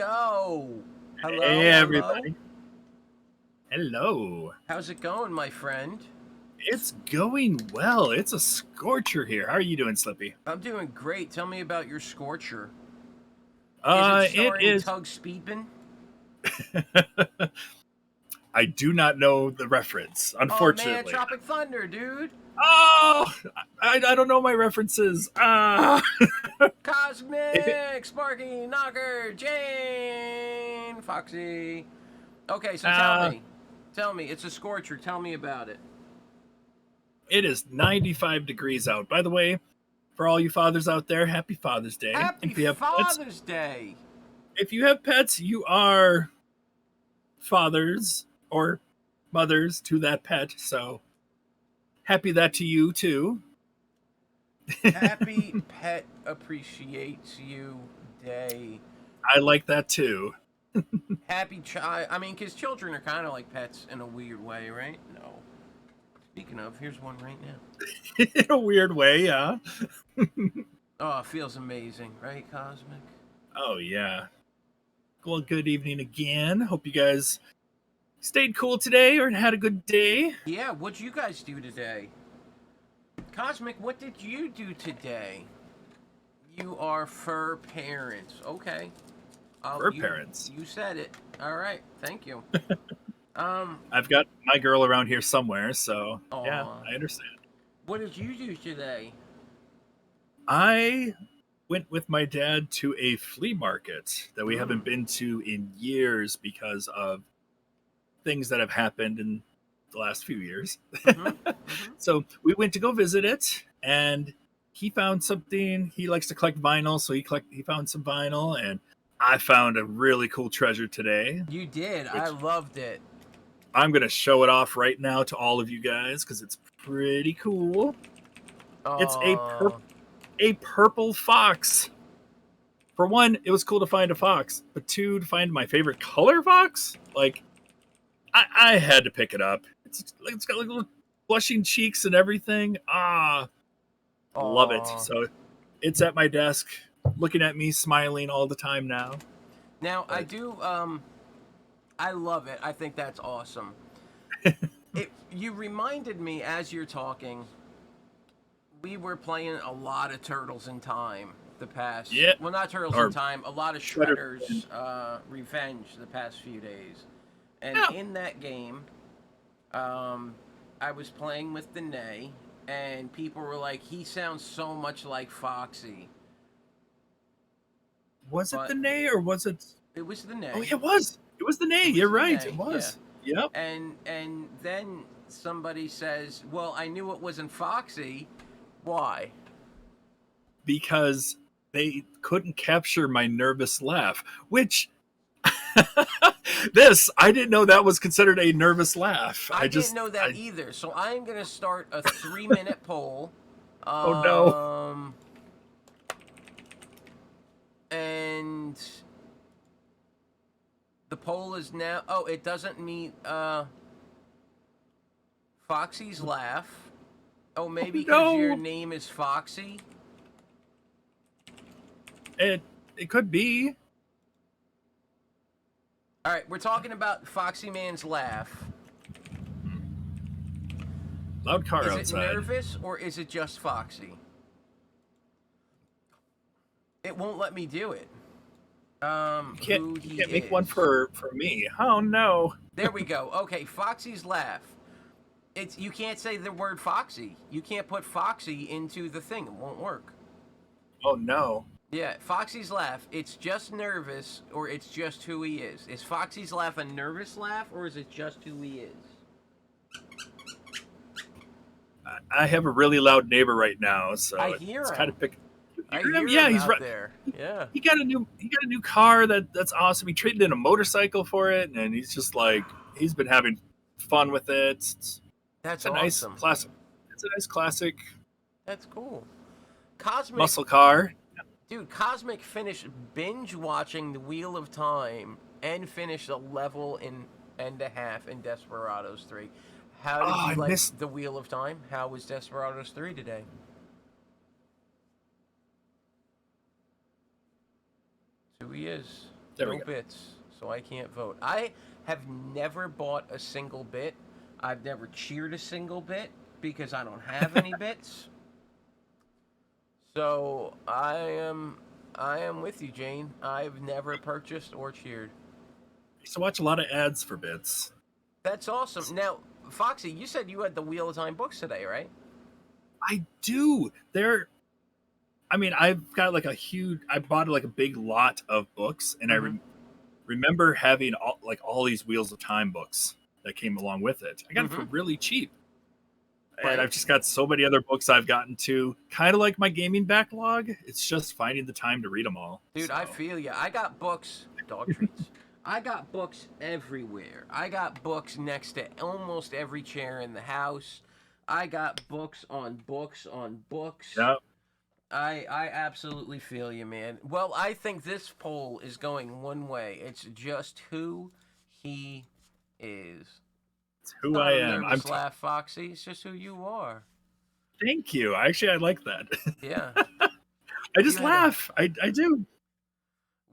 Joe. Hey, Hello, hello. everybody. Hello. How's it going, my friend? It's going well. It's a scorcher here. How are you doing, Slippy? I'm doing great. Tell me about your Scorcher. Is it It starring is. Tug Speedman? I do not know the reference, Oh man, unfortunately. Tropic Thunder, dude. Oh, I don't know my references. It, Cosmic, Sparky, Knocker, Jane, Foxy. Okay, so uh, tell me, it's a Scorcher. Tell me about it. it is 95 degrees out. By the way, for all you fathers out there, happy Father's Day. Happy Father's Day. If you have pets, you are fathers or mothers to that pet. So happy that to you too. Happy Pet Appreciates You Day. I like that too. Happy child. I mean, because children are kind of like pets in a weird way, right? No. Speaking of, here's one right now. In a weird way, yeah. Oh, it feels amazing, right, Cosmic? Oh yeah. Well, good evening again. Hope you guys stayed cool today or had a good day. Yeah, what'd you guys do today? Cosmic, what did you do today? You are fur parents. Okay. Fur parents. You said it. All right. Thank you. I've got my girl around here somewhere, so yeah, Aw. I understand. What did you do today? I went with my dad to a flea market that we Mm. haven't been to in years because of things that have happened in the last few years. Mm-hmm. Mm-hmm. So we went to go visit it, and he found something. He likes to collect vinyl, so he found some vinyl, and I found a really cool treasure today, You did. I which loved it. I'm gonna show it off right now to all of you guys because it's pretty cool. It's Oh. a purple fox. For one, it was cool to find a fox, but two, to find my favorite color fox. Like I had to pick it up. It's got like little blushing cheeks and everything. Love it. Oh. So it's at my desk, looking at me, smiling all the time now. Now I But do. I love it. I think that's awesome. You reminded me as you're talking. We were playing a lot of Turtles in Time the past. yeah, Well, not Turtles in or Time. A lot of Shredder. Shredder's Revenge the past few days. And Yeah. in that game, I was playing with Danae, and people were like, "He sounds so much like Foxy." Was it But the Nay or was it? it was Oh, Danae. yeah, it was. It was the Nay. It was You're right. Danae. It Yeah. was. Yep. And then somebody says, "Well, I knew it wasn't Foxy. Why?" Because they couldn't capture my nervous laugh, which I didn't know that was considered a nervous laugh. I didn't know that either. So I'm gonna start a 3 minute poll. Oh no. Um, and the poll is now. Oh, it doesn't meet Foxy's laugh. Oh, maybe because your No. name is Foxy. It could be. All right, we're talking about Foxy Man's laugh. Loud car Is it outside. nervous or is it just Foxy? It won't let me do it. You can't make one for me. Oh no. There we go. Okay, Foxy's laugh. You can't say the word Foxy. You can't put Foxy into the thing. It won't work. Oh no. Yeah, Foxy's laugh. It's just nervous, or it's just who he is. Is Foxy's laugh a nervous laugh, or is it just who he is? I have a really loud neighbor right now, so I hear it's him. kind of pick. I Hear him? hear Yeah, him he's out right there. Yeah. He got a new car that's awesome. He traded in a motorcycle for it, and he's just like he's been having fun with it. That's It's a nice awesome. classic. It's a nice classic That's cool. Cosmic, muscle car. dude, Cosmic finished binge watching The Wheel of Time and finished a level and a half in Desperados 3. How did you I like missed. The Wheel of Time? How was Desperados 3 today? That's who he is. There we No go. bits, so I can't vote. I have never bought a single bit. I've never cheered a single bit because I don't have any bits. So I am with you, Jane. I've never purchased or cheered. I used to watch a lot of ads for bits. That's awesome. Now, Foxy, you said you had the Wheel of Time books today, right? I do. I mean, I've got like I bought like a big lot of books, and Mm-hmm. remember having all these Wheels of Time books that came along with it. I got it for Mm-hmm. really cheap. And Right. I've just got so many other books I've gotten to. Kind of like my gaming backlog. It's just finding the time to read them all. Dude, So, I feel you. I got books, dog treats. I got books everywhere. I got books next to almost every chair in the house. I got books on books on books. yeah. I absolutely feel you, man. Well, I think this poll is going one way. It's just who he is. It's It's who I not a am. nervous laugh, Foxy. It's just who you are. Thank you. Actually, I like that. Yeah. I You just had a laugh. I do.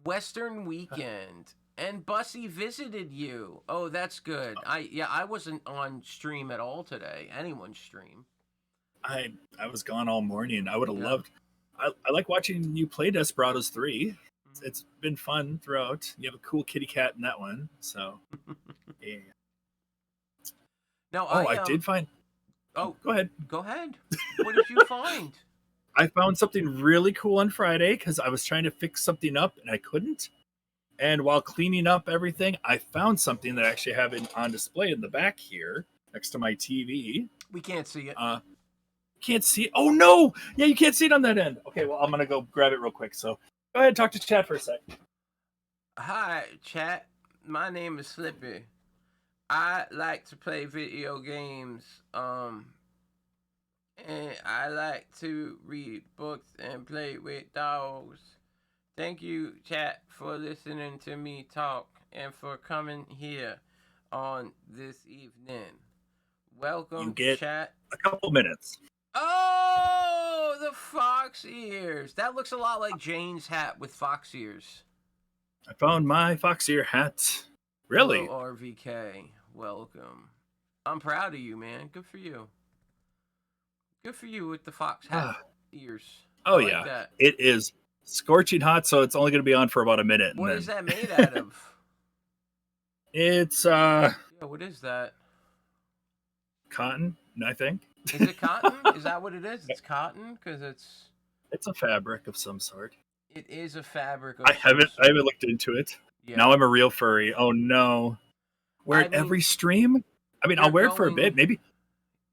Western weekend, and Bussy visited you. Oh, that's good. I wasn't on stream at all today. Anyone's stream. I was gone all morning. I would have Yeah. loved. I like watching you play Desperados 3. It's been fun throughout. You have a cool kitty cat in that one. So, yeah. No, Oh, I did find. Oh, Oh, go ahead. go ahead. What did you find? I found something really cool on Friday because I was trying to fix something up and I couldn't. And while cleaning up everything, I found something that I actually have on display in the back here next to my TV. We can't see it. Can't see it. Oh no! Yeah, you can't see it on that end. Okay, well I'm gonna go grab it real quick. So go ahead and talk to chat for a sec. Hi, chat. My name is Slippy. I like to play video games. And I like to read books and play with dogs. Thank you, chat, for listening to me talk and for coming here on this evening. You Welcome, get chat. a couple minutes. Oh, the fox ears. That looks a lot like Jane's hat with fox ears. I found my fox ear hat. Hello, Really? RVK. Welcome. I'm proud of you, man. Good for you. Good for you with the fox hat ears. Oh I like yeah, that. it is scorching hot, so it's only going to be on for about a minute. What and is then... that made out of? It's Yeah, what is that? cotton, I think. Is it cotton? Is that what it is? It's cotton because It's a fabric of some sort. it is a fabric of I some haven't sort. looked into it. Yeah. Now I'm a real furry. Oh no. Wear it every stream? I mean, I'll wear it for a bit, maybe.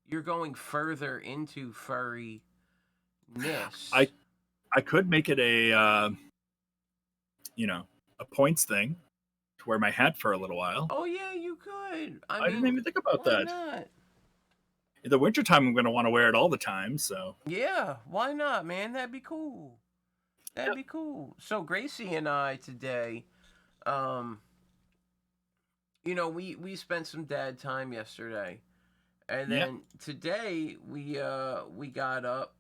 You're going further into furry-ness. I could make it a a points thing to wear my hat for a little while. Oh yeah, you could. I didn't even think about why that. Not? In the wintertime, I'm going to want to wear it all the time. So Yeah, why not, man? That'd be cool. That'd be cool. So Gracie and I today, we spent some dad time yesterday, and then today we got up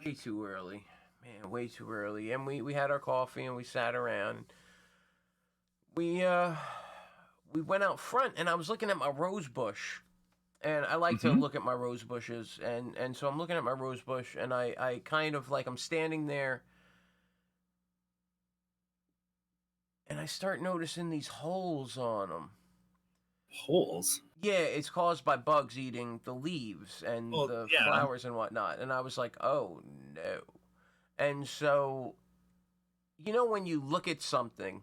way too early, man, way too early, and we had our coffee and we sat around. We went out front, and I was looking at my rose bush. And I like to look at my rose bushes, and so I'm looking at my rose bush, and I kind of like I'm standing there, and I start noticing these holes on them. Holes? Yeah, it's caused by bugs eating the leaves and the flowers and whatnot. And I was like, oh no. And so, when you look at something,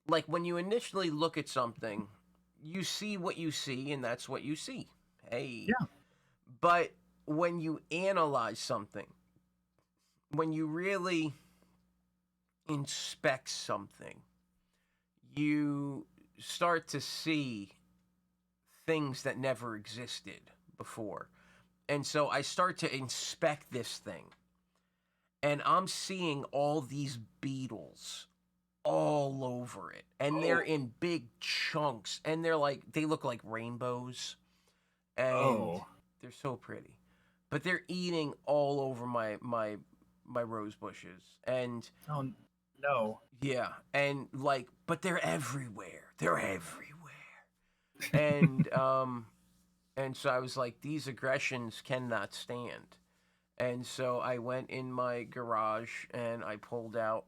like when you initially look at something, you see what you see, and that's what you see. Hey. Yeah. But when you analyze something, when you really inspect something, you start to see things that never existed before. And so I start to inspect this thing, and I'm seeing all these beetles all over it, and they're in big chunks, and they look like rainbows, and they're so pretty, but they're eating all over my rose bushes, and No. Yeah, and like, but they're everywhere. They're everywhere. And so I was like, these aggressions cannot stand. And so I went in my garage and I pulled out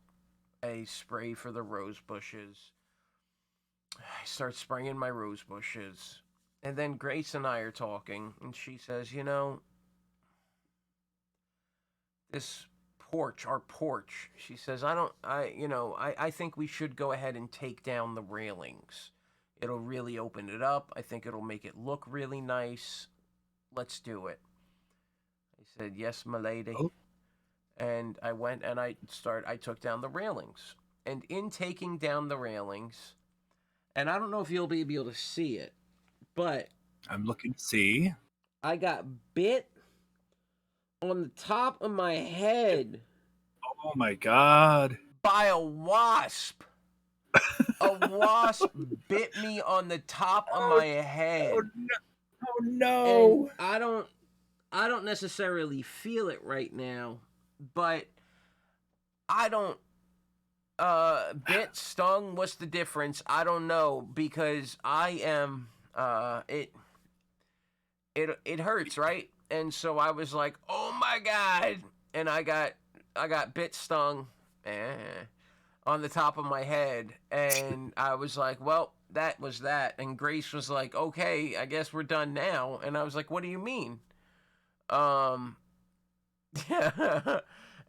a spray for the rose bushes. I start spraying my rose bushes. And then Grace and I are talking, and she says, this porch, our porch, she says, I think we should go ahead and take down the railings. It'll really open it up. I think it'll make it look really nice. Let's do it. I said, yes, my lady. Oh. And I went and I took down the railings. And in taking down the railings, and I don't know if you'll be able to see it, but I'm looking to see. I got bit on the top of my head. Oh my God. By a wasp. A wasp bit me on the top of my head. Oh no. Oh no. And I don't necessarily feel it right now, but I don't bit, stung, what's the difference? I don't know, because I am it hurts, right? And so I was like, "Oh my God." And I got bit, stung on the top of my head, and I was like, "Well, that was that." And Grace was like, "Okay, I guess we're done now." And I was like, "What do you mean?" Yeah.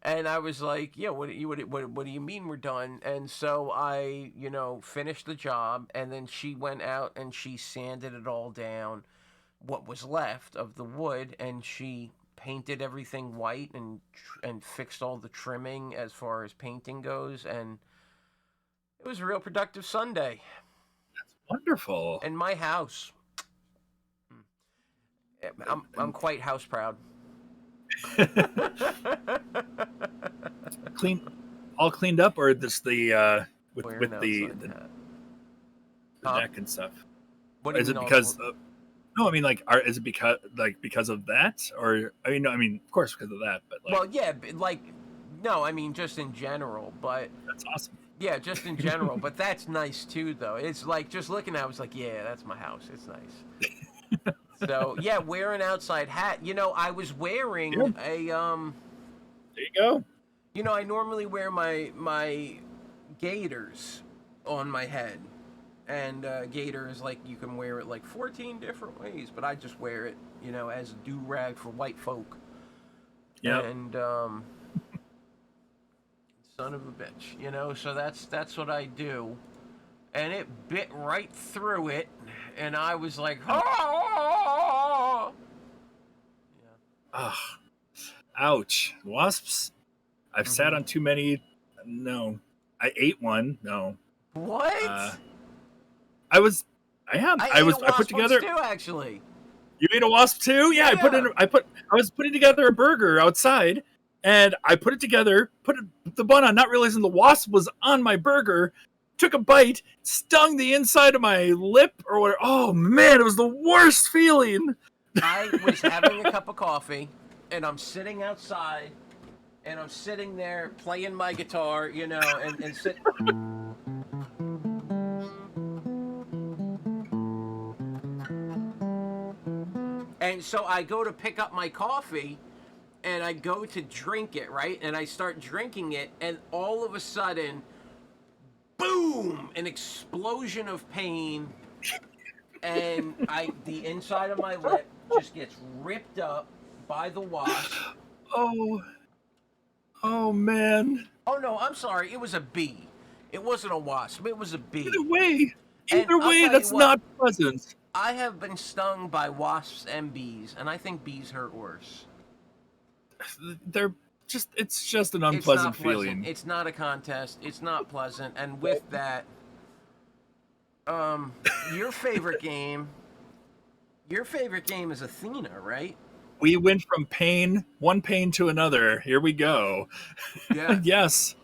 And I was like, "Yeah, what do you mean we're done?" And so I, finished the job, and then she went out and she sanded it all down, what was left of the wood, and she painted everything white and fixed all the trimming as far as painting goes, and it was a real productive Sunday. Wonderful. And my house, I'm quite house proud. All cleaned up, or just the with Wearing the outside hat. neck and stuff? What do you Is mean? it because? No, I mean, like, is it because of that, or I mean, of course because of that, but like, well, yeah, no, I mean just in general, but that's awesome. yeah, just in general, but that's nice too, though. It's like just looking at it, I was like, yeah, that's my house. It's nice. So yeah, wear an outside hat. I was wearing a There you go. I normally wear my gaiters on my head, and gaiter is like you can wear it like 14 different ways, but I just wear it, as a do rag for white folk. Yeah. And son of a bitch, so that's what I do. And it bit right through it, and I was like, oh! Yeah. Ugh. Ouch. Wasps. I've sat on too many. No. I ate one. No. What? I put together too, actually. You ate a wasp too? Yeah. I was putting together a burger outside, and I put it together, put the bun on, not realizing the wasp was on my burger. Took a bite, stung the inside of my lip or whatever. Oh man, it was the worst feeling. I was having a cup of coffee, and I'm sitting outside, and I'm sitting there playing my guitar, and sit. And so I go to pick up my coffee, and I go to drink it, right? And I start drinking it, and all of a sudden, boom! An explosion of pain, and the inside of my lip just gets ripped up by the wasp. Oh man. Oh no, I'm sorry. It was a bee. It wasn't a wasp. It was a bee. Either way, that's not pleasant. I have been stung by wasps and bees, and I think bees hurt worse. It's just an unpleasant feeling. It's not a contest. It's not pleasant. And with that, your favorite game is Athena, right? We went from one pain to another. Here we go. Yeah. Yes.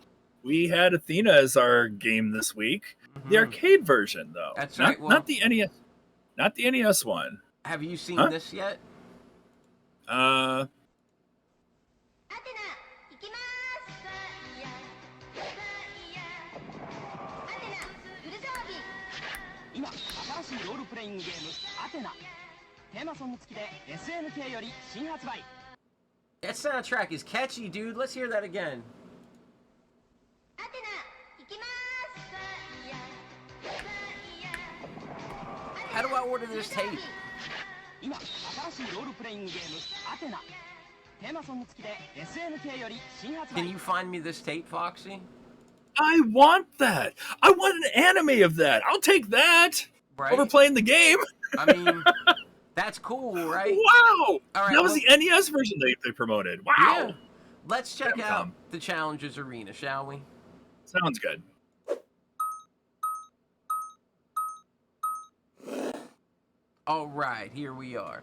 We had Athena as our game this week. Mm-hmm. The arcade version, though. That's right. Not the NES. Not the NES one. Have you seen this yet? 今新しいロールプレイングゲームアテナテーマソング付きで SNK より新発売 That soundtrack is catchy, dude. Let's hear that again. How do I order this tape? 今新しいロールプレイングゲームアテナテーマソング付きで SNK より新発 Can 売 you find me this tape, Foxy? I want that. I want an anime of that. I'll take that Right? over playing the game. I mean, that's cool, right? Wow. All right, That was well- the NES version they promoted. Wow. Yeah. Let's check Damn, out Tom. the Challengers Arena, shall we? Sounds good. All right, here we are.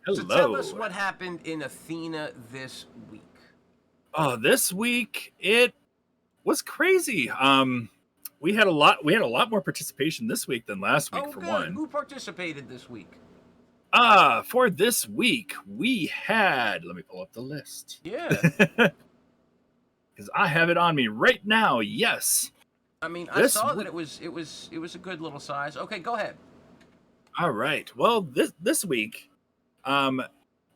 Hello. So tell us what happened in Athena this week. Oh, this week it was crazy. We had a lot more participation this week than last week, Oh, for good. one. Who participated this week? For this week we had, let me pull up the list. Yeah. Because I have it on me right now. Yes. I mean, I This saw week- that it was a good little size. Okay, go ahead. All right. Well, this week,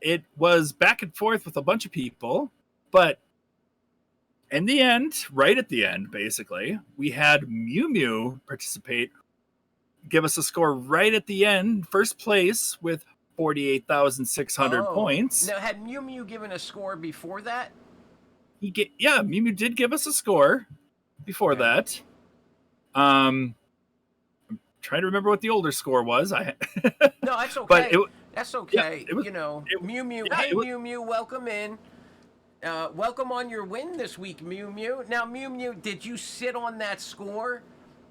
it was back and forth with a bunch of people, but in the end, right at the end, basically, we had Mew Mew participate, give us a score right at the end, first place with 48,600 Oh. points. Now, had Mew Mew given a score before that? Mew Mew did give us a score before Okay. that. I'm trying to remember what the older score was. No, that's okay. But That's okay. it was- you know, Mew Mew. yeah, Hey, it was- Mew Mew, welcome in. Welcome on your win this week, Mew Mew. Now, Mew Mew, did you sit on that score?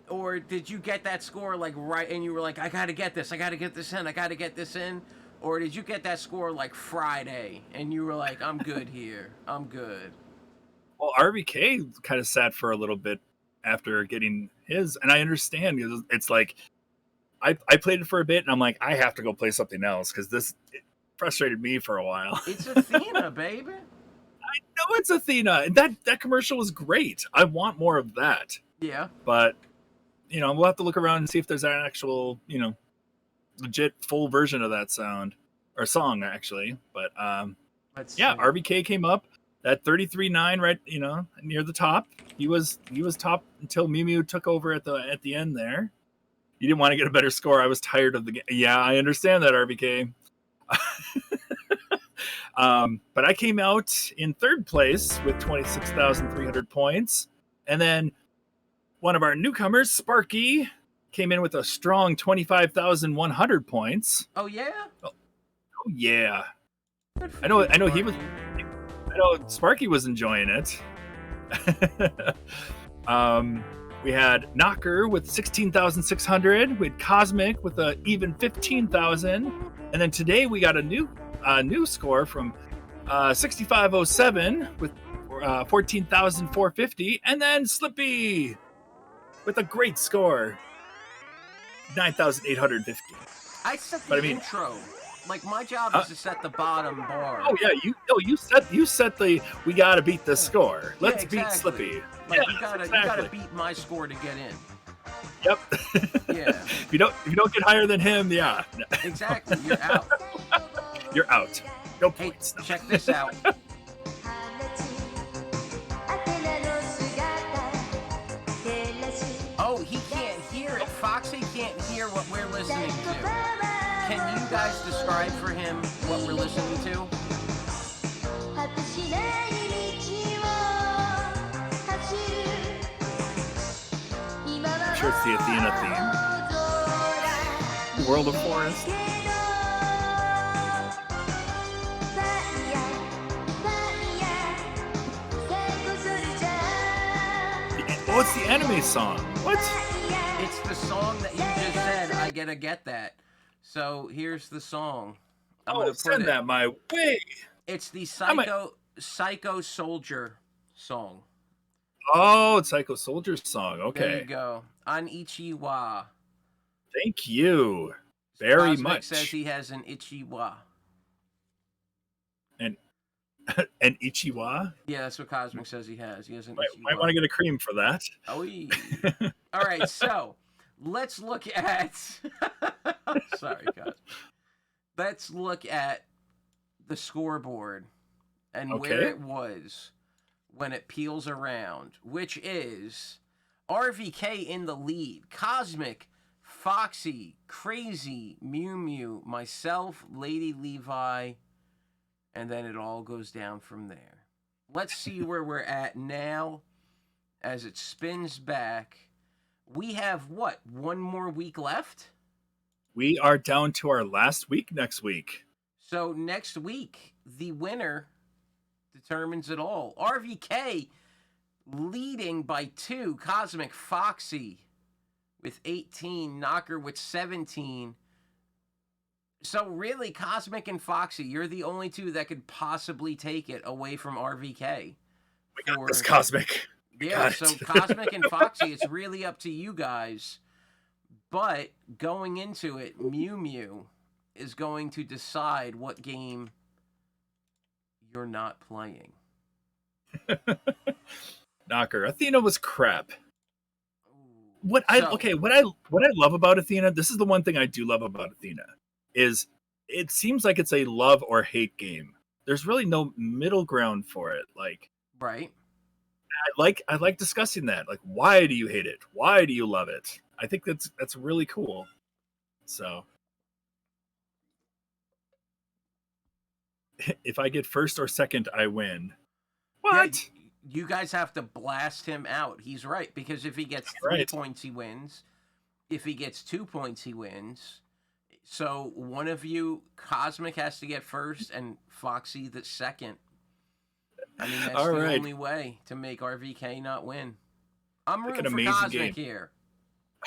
Or did you get that score like right and you were like, I gotta get this in? Or did you get that score like Friday and you were like, I'm good here. I'm good. Well, RVK kind of sat for a little bit after getting his, and I understand because it's like I played it for a bit, and I'm like, I have to go play something else because it frustrated me for a while. It's Athena, baby. No, it's Athena, and that commercial was great. I want more of that, Yeah. but we'll have to look around and see if there's an actual legit full version of that sound or song actually. But Let's yeah, see. RVK came up. That 33.9 right, near the top. He was top until Mew Mew took over at the end there. You didn't want to get a better score. I was tired of the game. Yeah, I understand that, RBK. But I came out in third place with 26,300 points. And then one of our newcomers, Sparky, came in with a strong 25,100 points. Oh yeah? Oh yeah. Good for I know you, he was Sparky. I know Sparky was enjoying it. We had Knocker with 16,600. We had Cosmic with a even 15,000. And then today we got a new score from 6507 with 14,450. And then Slippy with a great score, 9,850. I set the But I mean- intro. Like my job is to set the bottom bar. Oh yeah, you set the we gotta beat this score. Let's Yeah, beat exactly. Slippy. Like Yeah, you gotta exactly. beat my score to get in. Yep. Yeah. If you don't get higher than him, yeah, Exactly. You're out. you're out. No Hey, points. No. check this out. Oh, he can't hear it. Foxy can't hear what we're listening to. Can you guys describe for him what we're listening to? I'm sure it's the Athena theme. World of Forest. Oh, it's the anime song. What? It's the song that you just said, I gotta get that. So here's the song. I'm Oh, gonna put send it. that my way. It's the might- Psycho Soldier song. Oh, it's Psycho Soldier's song. There Okay. you go. On Ichiwa. Thank you very Cosmic much. says he has an Ichiwa. And Ichiwa. Yeah, that's what Cosmic says he has. He has an Might Ichiwa. want to get a cream for that. Oh, yeah. All right, so let's look at. Sorry, guys. Let's look at the scoreboard and where Okay. it was when it peels around, which is RVK in the lead, Cosmic, Foxy, Crazy, Mew Mew, myself, Lady Levi, and then it all goes down from there. Let's see where we're at now as it spins back. We have what? One more week left? We are down to our last week next week. So next week, the winner determines it all. RVK leading by 2, Cosmic Foxy with 18, Knocker with 17. So really, Cosmic and Foxy, you're the only 2 that could possibly take it away from RVK. We got this, Cosmic. Yeah, so Cosmic and Foxy, it's really up to you guys. But going into it, Mew Mew is going to decide what game you're not playing. Knocker. Athena was crap. Ooh. What I love about Athena, this is the one thing I do love about Athena, is it seems like it's a love or hate game. There's really no middle ground for it. Like, Right. I like discussing that. Like, why do you hate it? Why do you love it? I think that's really cool. So if I get first or second, I win. What? Yeah, you guys have to blast him out. He's right, because if he gets 3 points, he wins. If he gets 2 points, he wins. So one of you, Cosmic, has to get first, and Foxy the second. I mean, that's the only way to make RVK not win. I'm rooting for Cosmic here.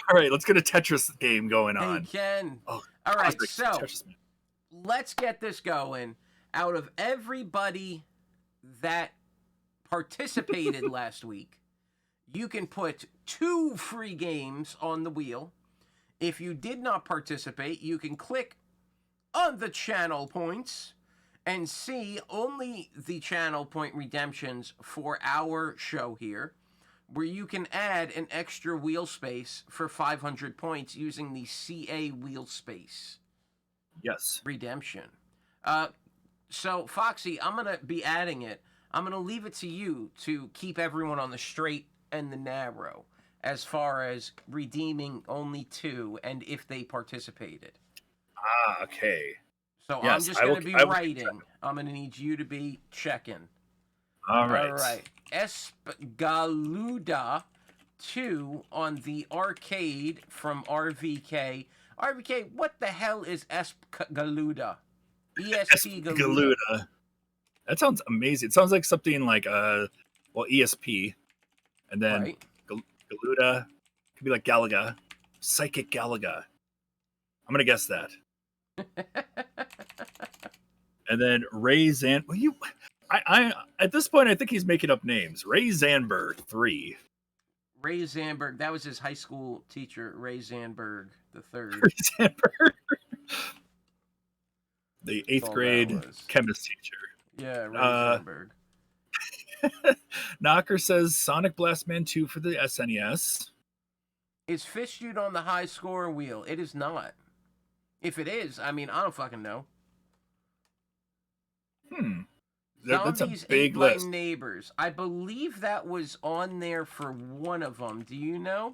All right, let's get a Tetris game going on. Hey, Ken. Oh, all right, Cosmic, so let's get this going. Out of everybody that participated last week, you can put 2 free games on the wheel. If you did not participate, you can click on the channel points and see only the channel point redemptions for our show here, where you can add an extra wheel space for 500 points using the CA wheel space. Yes. Redemption. So, Foxy, I'm going to be adding it. I'm going to leave it to you to keep everyone on the straight and the narrow as far as redeeming only 2 and if they participated. Ah, okay. So yes, I'm just going to be writing. I'm going to need you to be checking. All right. All right. Esgaluda 2 on the arcade from RVK. RVK, what the hell is Esgaluda? ESP Galuda. That sounds amazing. It sounds like something like ESP, and then Galuda could be like Galaga, Psychic Galaga. I'm gonna guess that. And then Ray Zan. Well, I at this point I think he's making up names. Ray Zanberg 3. Ray Zanberg. That was his high school teacher, Ray Zanberg the 3rd. Ray Zanberg. The 8th grade chemist teacher. Yeah, Ray Zanberg. Knocker says Sonic Blast Man 2 for the SNES. Is Fish Dude on the high score wheel? It is not. If it is, I mean, I don't fucking know. That's a big list. My Neighbors. I believe that was on there for one of them. Do you know?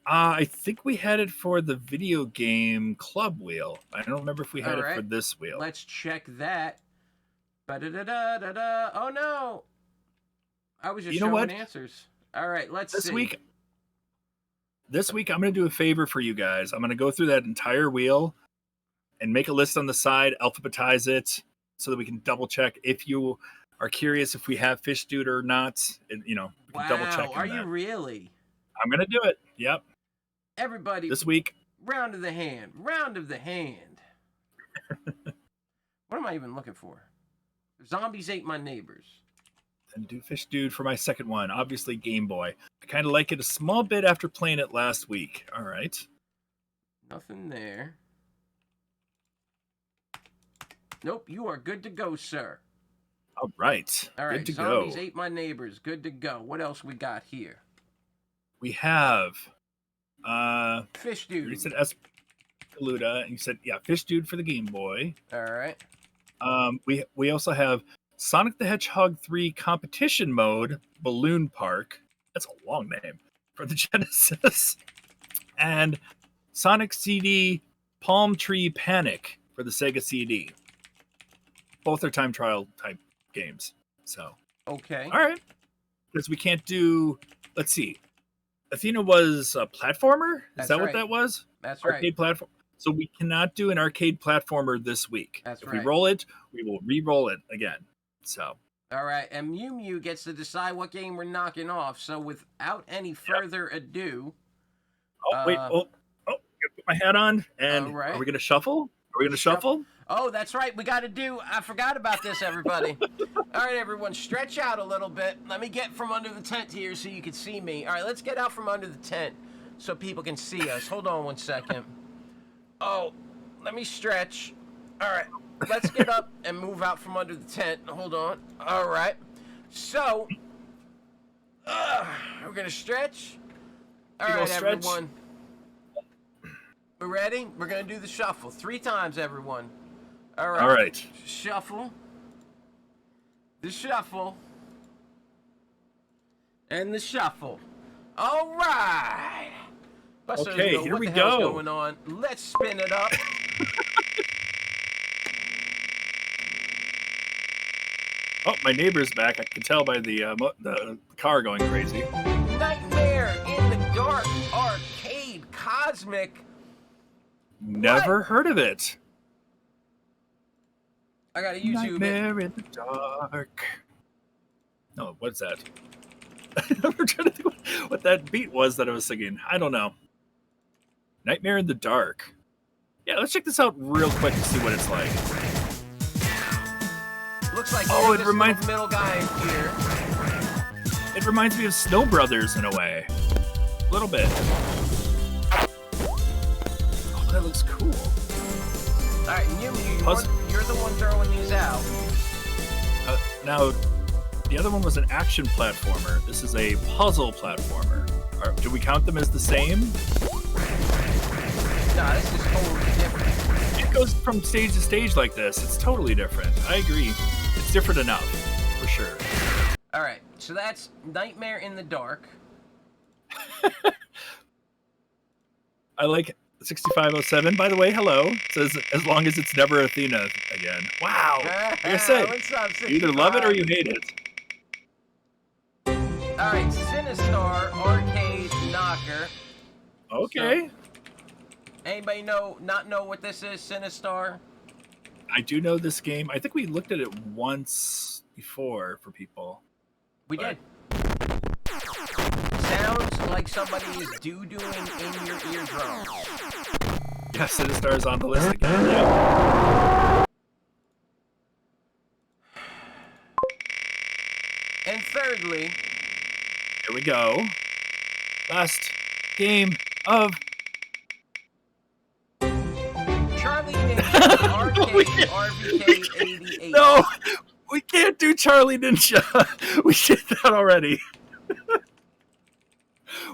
I think we had it for the video game club wheel. I don't remember if we had it for this wheel. Let's check that. Ba-da-da-da-da-da. Oh, no. I was just showing answers. All right, let's see. This week, I'm going to do a favor for you guys. I'm going to go through that entire wheel and make a list on the side, alphabetize it, so that we can double check if you are curious if we have Fish Dude or not. And, we can double check. Are you really? I'm going to do it. Yep. Everybody, this week. Round of the hand. Round of the hand. What am I even looking for? Zombies Ate My Neighbors. And do Fish Dude for my second one. Obviously, Game Boy. I kind of like it a small bit after playing it last week. All right. Nothing there. Nope, you are good to go, sir. All right. All right, good to Zombies go. Ate My Neighbors. Good to go. What else we got here? We have Fish You Dude. said Escaluda, and you said Fish Dude for the Game Boy. All right. We also have Sonic the Hedgehog 3 Competition Mode Balloon Park. That's a long name for the Genesis. And Sonic CD Palm Tree Panic for the Sega CD. Both are time trial type games. So, Okay. all right. Because we can't do, let's see. Athena was a platformer? That's That what right. that was? That's Arcade right. platform. So we cannot do an arcade platformer this week. That's if right. we roll it, we will re-roll it again. So. All right, and Mew Mew gets to decide what game we're knocking off. So without any further ado... Wait. I'm going to put my hat on. And all right. Are we going to shuffle? Are we going to shuffle? Oh, that's right. We got to do... I forgot about this, everybody. All right, everyone. Stretch out a little bit. Let me get from under the tent here so you can see me. All right, let's get out from under the tent so people can see us. Hold on 1 second. Oh, let me stretch. All right. Let's get up and move out from under the tent. Hold on. All right. So, we're going to stretch. All right, everyone. We're ready? We're going to do the shuffle 3 times, everyone. All right. All right. Shuffle. The shuffle. And the shuffle. All right. Buster Okay, doesn't know here what we the hell's go. going on. Let's spin it up. Oh, my neighbor's back. I can tell by the car going crazy. Nightmare in the Dark Arcade Cosmic. Never heard of it. I gotta YouTube Nightmare in the Dark. No, what's that? I'm trying to think what that beat was that I was singing. I don't know. Nightmare in the Dark. Yeah, let's check this out real quick and see what it's like. Looks like it reminds middle guy here. It reminds me of Snow Brothers in a way. A little bit. Oh, that looks cool. All right, you're the one throwing these out. Now, the other one was an action platformer. This is a puzzle platformer. Do we count them as the same? No, this is totally different. It goes from stage to stage like this. It's totally different. I agree. It's different enough, for sure. All right, so that's Nightmare in the Dark. I like 6507. By the way, hello. It says, as long as it's never Athena again. Wow. Like I said, you either love it or you hate it. All right, Sinistar Arcade Knocker. Okay. So, anybody not know what this is, Sinistar? I do know this game. I think we looked at it once before for people. We did. Sounds like somebody is doo-dooing in your eardrum. Yeah, Sinistar is on the list again. Yeah. And thirdly, Here we go. Last game of Charlie Ninja Arcade RVK 88. No, we can't do Charlie Ninja. We did that already.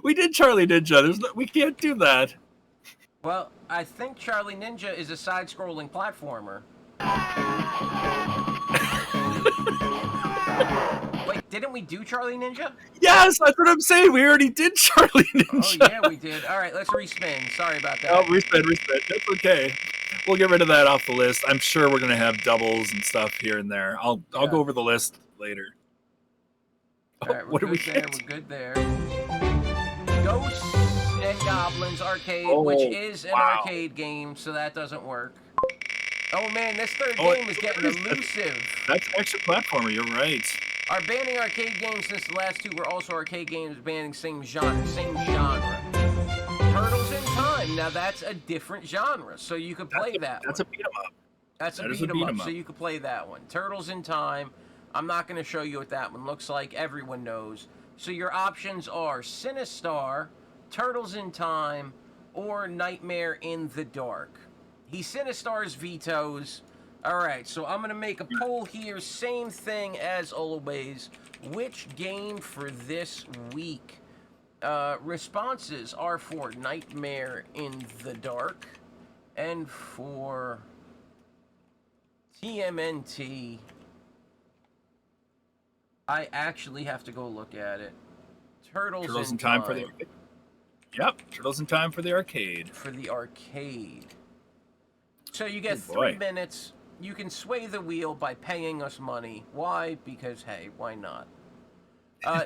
We did Charlie Ninja. We can't do that. Well, I think Charlie Ninja is a side-scrolling platformer. Wait, didn't we do Charlie Ninja? Yes, that's what I'm saying. We already did Charlie Ninja. Oh, yeah, we did. All right, let's respin. Sorry about that. Oh, respin. That's okay. We'll get rid of that off the list. I'm sure we're going to have doubles and stuff here and there. I'll go over the list later. All right, what do we get? We're good there. Ghosts and Goblins Arcade, Oh, which is an wow. arcade game, so that doesn't work. Oh, man, this third Oh, game is getting elusive. That's action platformer. You're right. Our banning arcade games since the last two were also arcade games banning same genre. Turtles in Time. Now that's a different genre, so you could play that. That's a beat 'em up. That's a beat 'em up, so you could play that one. Turtles in Time. I'm not going to show you what that one looks like. Everyone knows. So your options are Sinistar, Turtles in Time, or Nightmare in the Dark. He Sinistars vetoes. All right, so I'm going to make a poll here. Same thing as always. Which game for this week responses are for Nightmare in the Dark and for TMNT. I actually have to go look at it. Turtles in Time for the arcade. Yep, Turtles in Time for the arcade. For the arcade. So you get 3 minutes. You can sway the wheel by paying us money. Why? Because, hey, why not?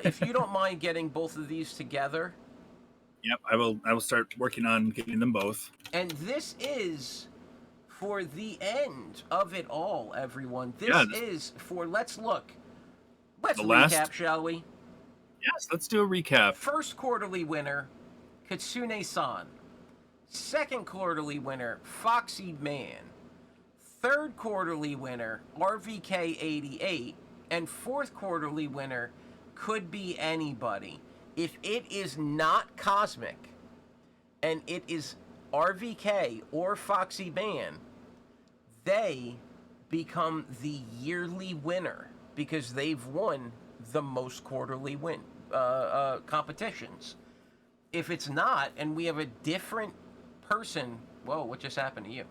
If you don't mind getting both of these together. Yep, I will start working on getting them both. And this is for the end of it all, everyone. This is for, let's look. Let's recap, shall we? Yes, let's do a recap. First quarterly winner, Kitsune-san. Second quarterly winner, Foxy Man. Third quarterly winner, RVK88. And fourth quarterly winner could be anybody. If it is not Cosmic, and it is RVK or Foxy Man, they become the yearly winner because they've won the most quarterly competitions. If it's not, and we have a different person, whoa, what just happened to you?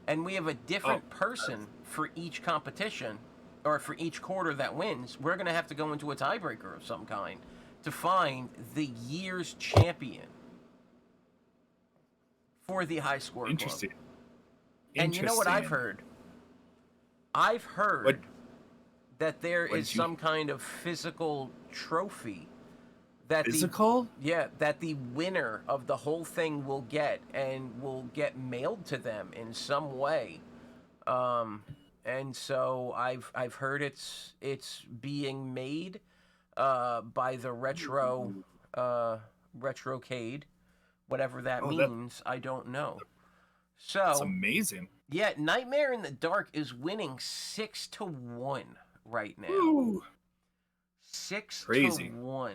And we have a different person for each competition, or for each quarter that wins, we're going to have to go into a tiebreaker of some kind to find the year's champion for the high score club. Interesting. And you know what I've heard? I've heard that there is some kind of physical trophy that that the winner of the whole thing will get, and will get mailed to them in some way. And so I've heard it's being made by the Retrocade, whatever that means. I don't know. So that's amazing. Yeah, Nightmare in the Dark is winning 6-1 right now. Ooh. 6-1.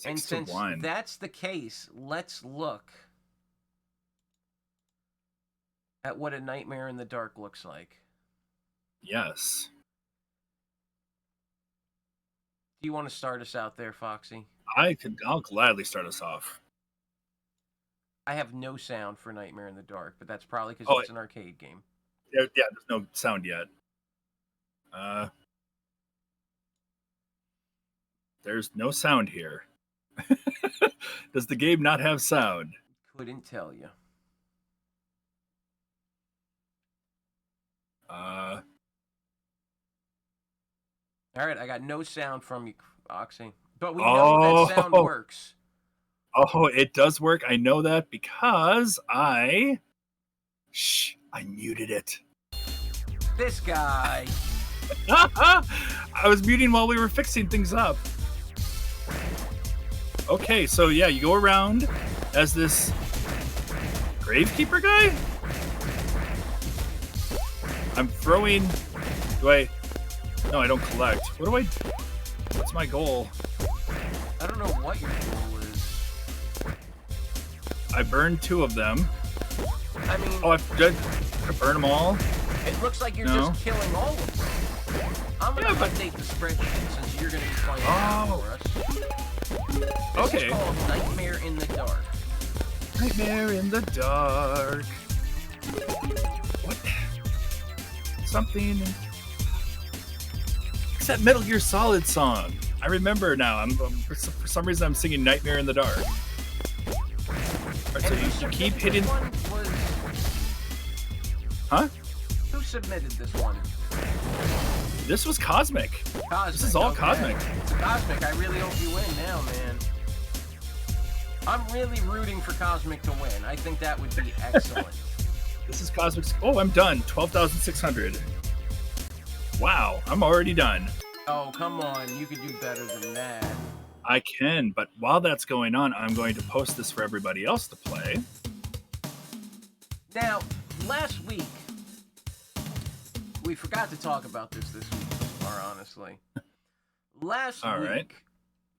And since that's the case, let's look at what a Nightmare in the Dark looks like. Yes. Do you want to start us out there, Foxy? I'll gladly start us off. I have no sound for Nightmare in the Dark, but that's probably because it's an arcade game. Yeah, there's no sound yet. There's no sound here. Does the game not have sound? Couldn't tell you. All right, I got no sound from you, Oxy. But we know that sound works. Oh, it does work. I know that because I muted it. This guy. I was muting while we were fixing things up. Okay, so yeah, you go around as this gravekeeper guy. I'm throwing. No, I don't collect. What's my goal? I don't know what your goal is. I burned 2 of them. I mean... I burn them all? It looks like you're just killing all of them. I'm going to update the spreadsheet since you're going to be playing for us. This is called Nightmare in the Dark. Nightmare in the Dark. What? Something... It's that Metal Gear Solid song. I remember now. For some reason, I'm singing Nightmare in the Dark. Right, so you keep hitting... Huh? Who submitted this one? This was Cosmic. This is all Cosmic. It's Cosmic. I really hope you win now, man. I'm really rooting for Cosmic to win. I think that would be excellent. This is Cosmic's... Oh, I'm done. 12,600. Wow, I'm already done. Oh, come on. You could do better than that. I can, but while that's going on, I'm going to post this for everybody else to play. Now, last week, we forgot to talk about this week, more honestly. Last week,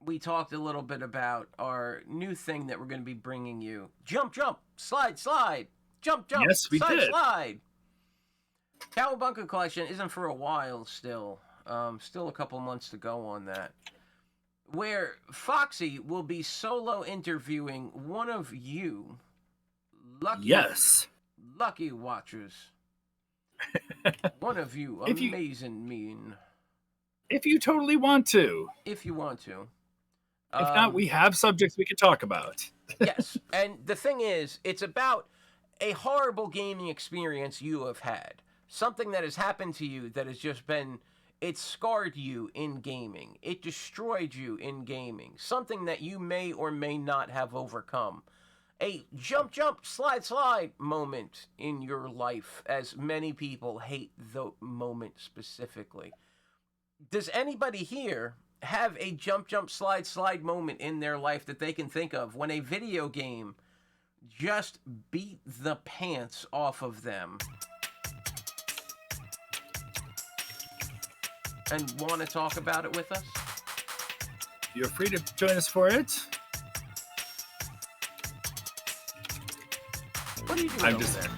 we talked a little bit about our new thing that we're going to be bringing you. Jump, jump, slide, slide, jump, jump, yes, we slide, did. slide. Cowabunga Collection isn't for a while still. Still a couple months to go on that. where Foxy will be solo interviewing one of you, Yes. lucky watchers. One of you, If you- amazing mean. If you totally want to. If you want to. If not, we have subjects we could talk about. Yes, and the thing is, it's about a horrible gaming experience you have had. Something that has happened to you that has just been, it scarred you in gaming. It destroyed you in gaming. Something that you may or may not have overcome. A jump, slide moment in your life, as many people hate the moment specifically. Does anybody here have a jump, slide moment in their life that they can think of when a video game just beat the pants off of them? And want to talk about it with us? You're free to join us for it. What are you doing over there?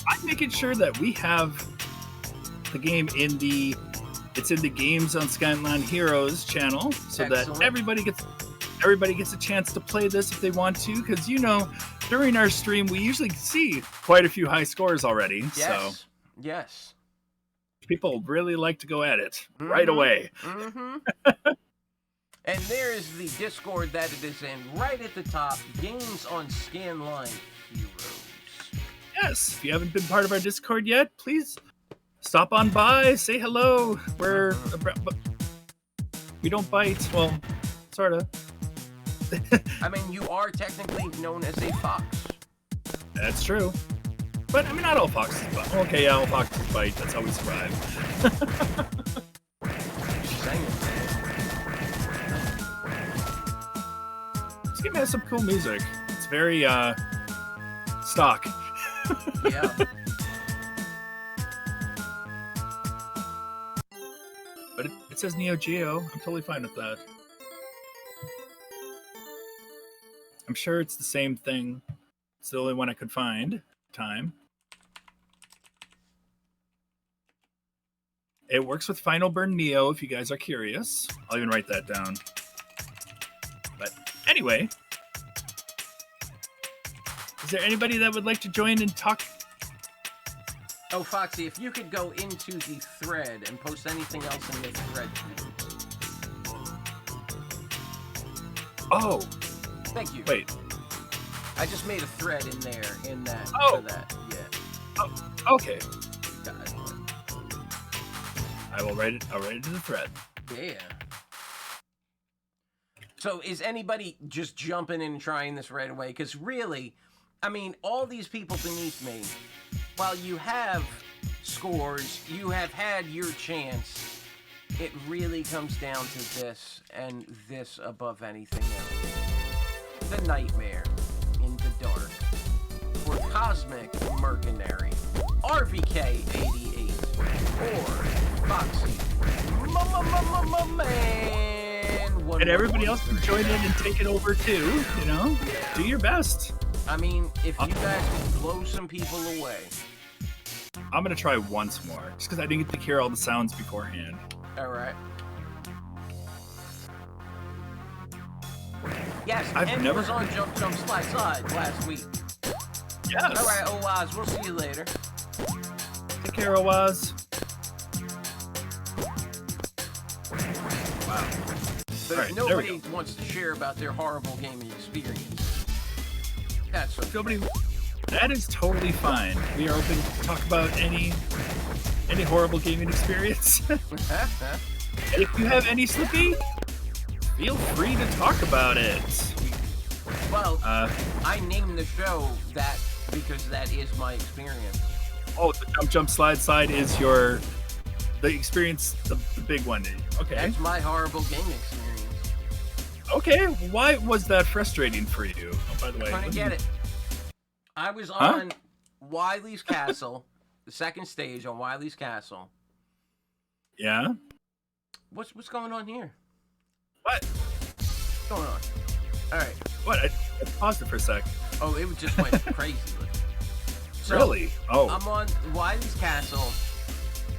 I'm making sure that we have the game in the Games on Skyline Heroes channel, so Excellent. that everybody gets a chance to play this if they want to, because during our stream we usually see quite a few high scores already. So Yes. people really like to go at it right away. Mm-hmm. And there is the Discord that it is in right at the top, Games on Scanline Heroes. Yes, if you haven't been part of our Discord yet, please stop on by, say hello. We don't bite. Well, sort of. I mean, you are technically known as a fox. That's true. But, I mean, not all foxes bite. Okay, yeah, all foxes bite. That's how we survive. Just saying. This game has some cool music. It's very, stock. Yeah. But it says Neo Geo. I'm totally fine with that. I'm sure it's the same thing. It's the only one I could find. Time. It works with Final Burn Neo, if you guys are curious. I'll even write that down. But anyway, is there anybody that would like to join and talk? Oh, Foxy, if you could go into the thread and post anything else in the thread, please. Oh, Thank you. wait. I just made a thread in there, in that, Oh. for that. Yeah. Oh, okay. Got it. I'll write it in the thread. Yeah. So is anybody just jumping in and trying this right away? Because really, I mean, all these people beneath me, while you have scores, you have had your chance, it really comes down to this and this above anything else. The Nightmare in the Dark. For Cosmic Mercenary. RVK88. Or Foxy. Man. And everybody else can join in and take it over too, Do your best. I mean, if you guys can blow some people away. I'm going to try once more, just because I didn't get to hear all the sounds beforehand. Alright. Yes, I've and never it was on Jump Slide last week. Yes. Alright, Oaz, we'll see you later. Take care, Oaz. Wow. But Alright, if there we nobody wants to share about their horrible gaming experience, that's okay. Nobody. That is totally fine. We are open to talk about any horrible gaming experience. And if you have any, Slippy, feel free to talk about it. Well, I named the show that because that is my experience. Oh, the jump slide is the experience, the big one. Okay. That's my horrible gaming experience. Okay, why was that frustrating for you? Oh, by the way, I'm trying to get it. I was on Wily's Castle, the second stage on Wily's Castle. Yeah. What's going on here? What? What's going on? All right. What? I paused it for a sec. Oh, it just went crazy. So, Really? Oh. I'm on Wily's Castle.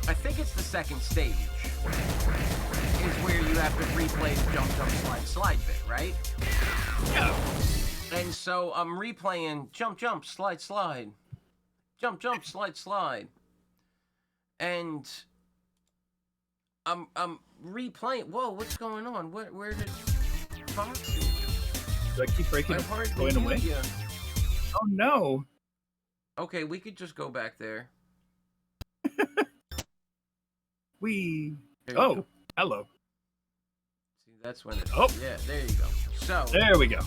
I think it's the second stage. is where you have to replay the jump, jump, slide bit, right? Yeah. And so I'm replaying jump, jump, slide, jump, jump, slide, and I'm replaying. Whoa, what's going on? Where did Foxy? Do I keep breaking I up, hardly going hear away? you. Oh no. Okay, we could just go back there. We. There you Oh, go. hello. See, that's when it. Oh. Yeah, there you go. So There we go.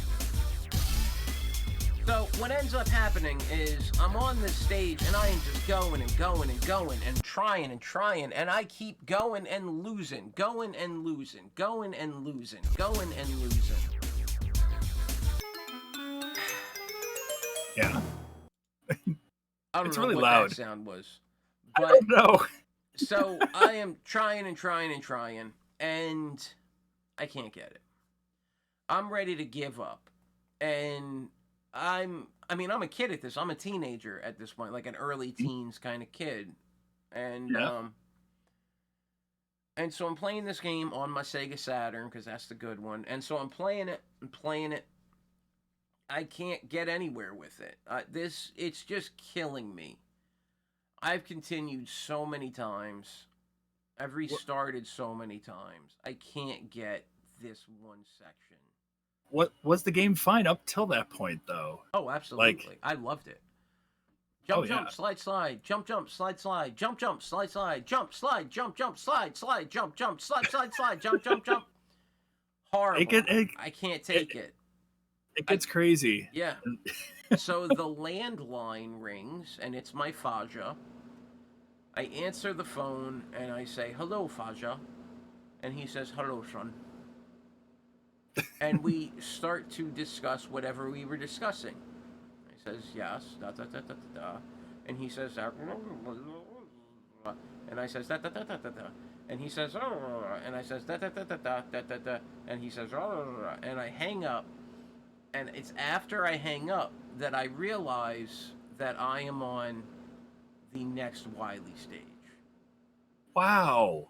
So what ends up happening is I'm on this stage and I am just going and going and going and trying and I keep going and losing, going and losing, going and losing, going and losing. Yeah. I don't It's know really what loud. that sound was. I But don't know. so I am trying and I can't get it. I'm ready to give up. And I'm a kid at this. I'm a teenager at this point, like an early teens kind of kid. And Yeah. and so I'm playing this game on my Sega Saturn because that's the good one. And so I'm playing it. I can't get anywhere with it. It's just killing me. I've continued so many times. I've restarted so many times. I can't get this one section. What was the game fine up till that point though? Oh, absolutely. I loved it. Jump, jump, slide, jump, jump, slide, jump, jump, slide, jump, slide, jump, jump, slide, jump, jump, slide, jump, jump, jump. Horrible. I can't take it. It gets crazy. Yeah. So the landline rings, and it's my Faja. I answer the phone, and I say, "Hello, Faja." And he says, "Hello, son." And we start to discuss whatever we were discussing. He says, "Yes, da da da da da." And he says, and I says, da da da da da da. And he says, and I says, da da da da da da da da. And he says, and I hang up. And it's after I hang up that I realize that I am on the next Wily stage. Wow.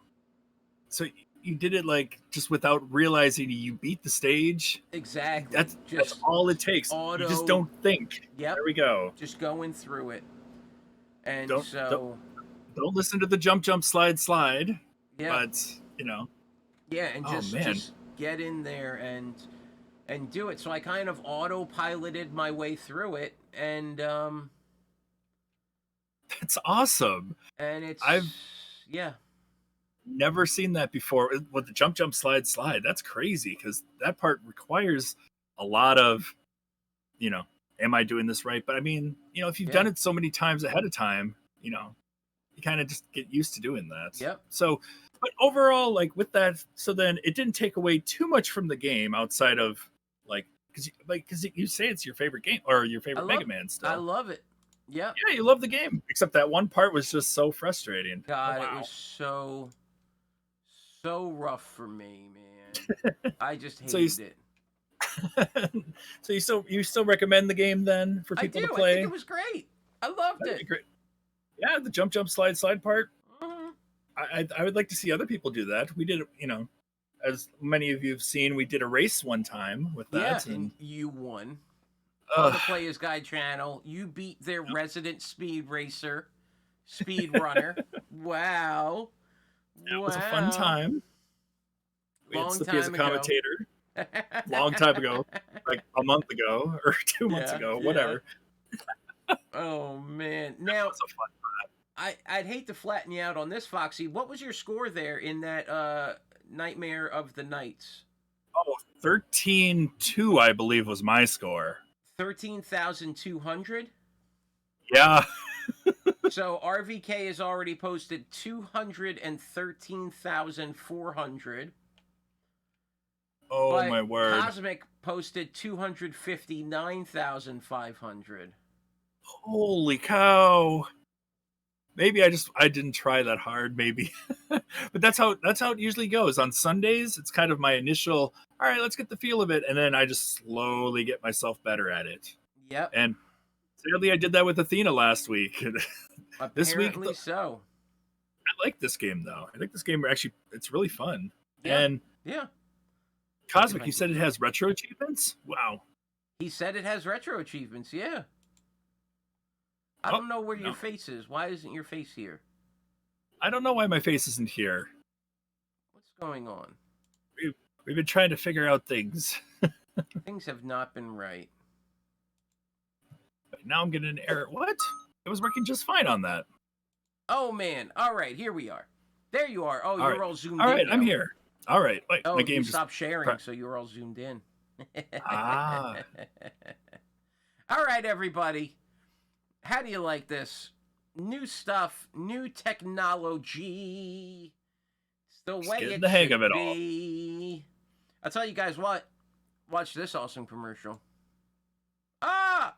So you did it like just without realizing you beat the stage? Exactly. That's all it takes. You just don't think. Yep. There we go. Just going through it. And don't listen to the jump, jump, slide. Yeah. But, Yeah, and just get in there and do it. So I kind of autopiloted my way through it, and that's awesome. And I've never seen that before with the jump, jump, slide. That's crazy because that part requires a lot of, am I doing this right? But I mean, if you've done it so many times ahead of time, you kind of just get used to doing that. Yep. So, but overall, like with that, so then it didn't take away too much from the game outside of because you say it's your favorite game or your favorite Mega Man still. I love it. Yeah. Yeah, you love the game. Except that one part was just so frustrating. God, It was so rough for me, man. I just hated it. So you still recommend the game then for people to play? I think it was great. I loved it. Great. Yeah, the jump, jump, slide part. Mm-hmm. I would like to see other people do that. We did, as many of you have seen, we did a race one time with that. Yeah, and you won. On the Players Guide channel, you beat their resident speed racer, speed runner. Wow. It was a fun time. We had Slippy as a commentator. Long time ago. Like a month ago or 2 months ago, whatever. Oh, man. Now, was a fun time. I'd hate to flatten you out on this, Foxy. What was your score there in that Nightmare of the Nights? Oh, 13-2, I believe, was my score. 13,200? Yeah. So RVK has already posted 213,400. Oh, but my word. Cosmic posted 259,500. Holy cow. Maybe I didn't try that hard, maybe. But that's how it usually goes. On Sundays, it's kind of my initial, all right, let's get the feel of it, and then I just slowly get myself better at it. Yep. And sadly, I did that with Athena last week. This week, so. I like this game, though. I think this game actually, it's really fun. Yeah. And Yeah. Cosmic, you said it has retro achievements? Wow. He said it has retro achievements, yeah. I don't know where your face is. Why isn't your face here? I don't know why my face isn't here. What's going on? We've been trying to figure out things. Things have not been right. But now I'm getting an error. What? It was working just fine on that. Oh, man. All right, here we are. There you are. Oh, you're all zoomed in. All right, now. I'm here. All right. Wait, Oh, my game you just stopped sharing, so you were all zoomed in. Ah. All right, everybody. How do you like this? New stuff, new technology. It's the way getting it the hang should of it be. I'll tell you guys what. Watch this awesome commercial. Ah!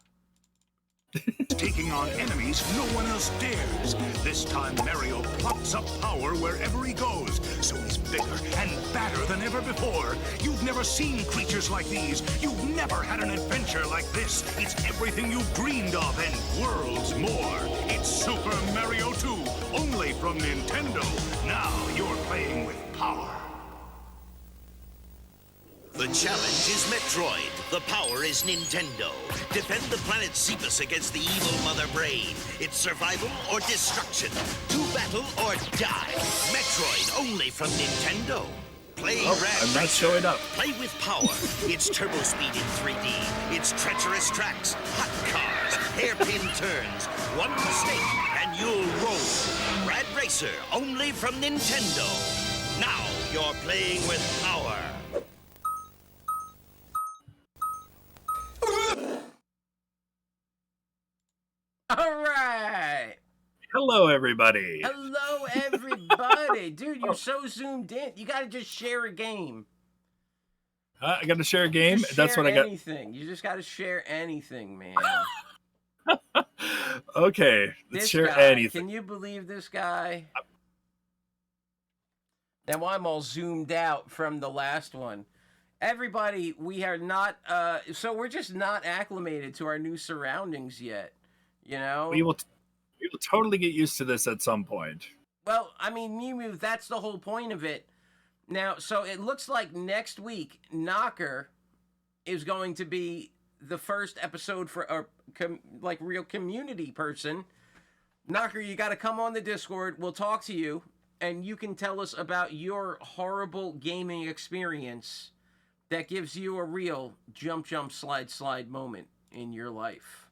Taking on enemies no one else dares. This time Mario plops up power wherever he goes, so he's bigger and badder than ever before. You've never seen creatures like these. You've never had an adventure like this. It's everything you've dreamed of and worlds more. It's Super Mario 2, only from Nintendo. Now you're playing with power. The challenge is Metroid. The power is Nintendo. Defend the planet Cephas against the evil Mother Brain. It's survival or destruction. Do battle or die. Metroid only from Nintendo. Play Rad I'm not Racer. showing up. Play with power. It's turbo speed in 3D. It's treacherous tracks, hot cars, hairpin turns. One mistake and you'll roll. Rad Racer only from Nintendo. Now you're playing with power. All right. Hello, everybody. Hello, everybody. Dude, you're so zoomed in. You got to just share a game. I got to share a game. Just That's share what I got. anything. You just got to share anything, man. Okay, let's This share guy, anything. Can you believe this guy? Now I'm all zoomed out from the last one. Everybody, we are not, so we're just not acclimated to our new surroundings yet, you know? We will totally get used to this at some point. Well, I mean, Mew, that's the whole point of it. Now, so it looks like next week, Knocker is going to be the first episode for a real community person. Knocker, you got to come on the Discord. We'll talk to you, and you can tell us about your horrible gaming experience that gives you a real jump, slide moment in your life.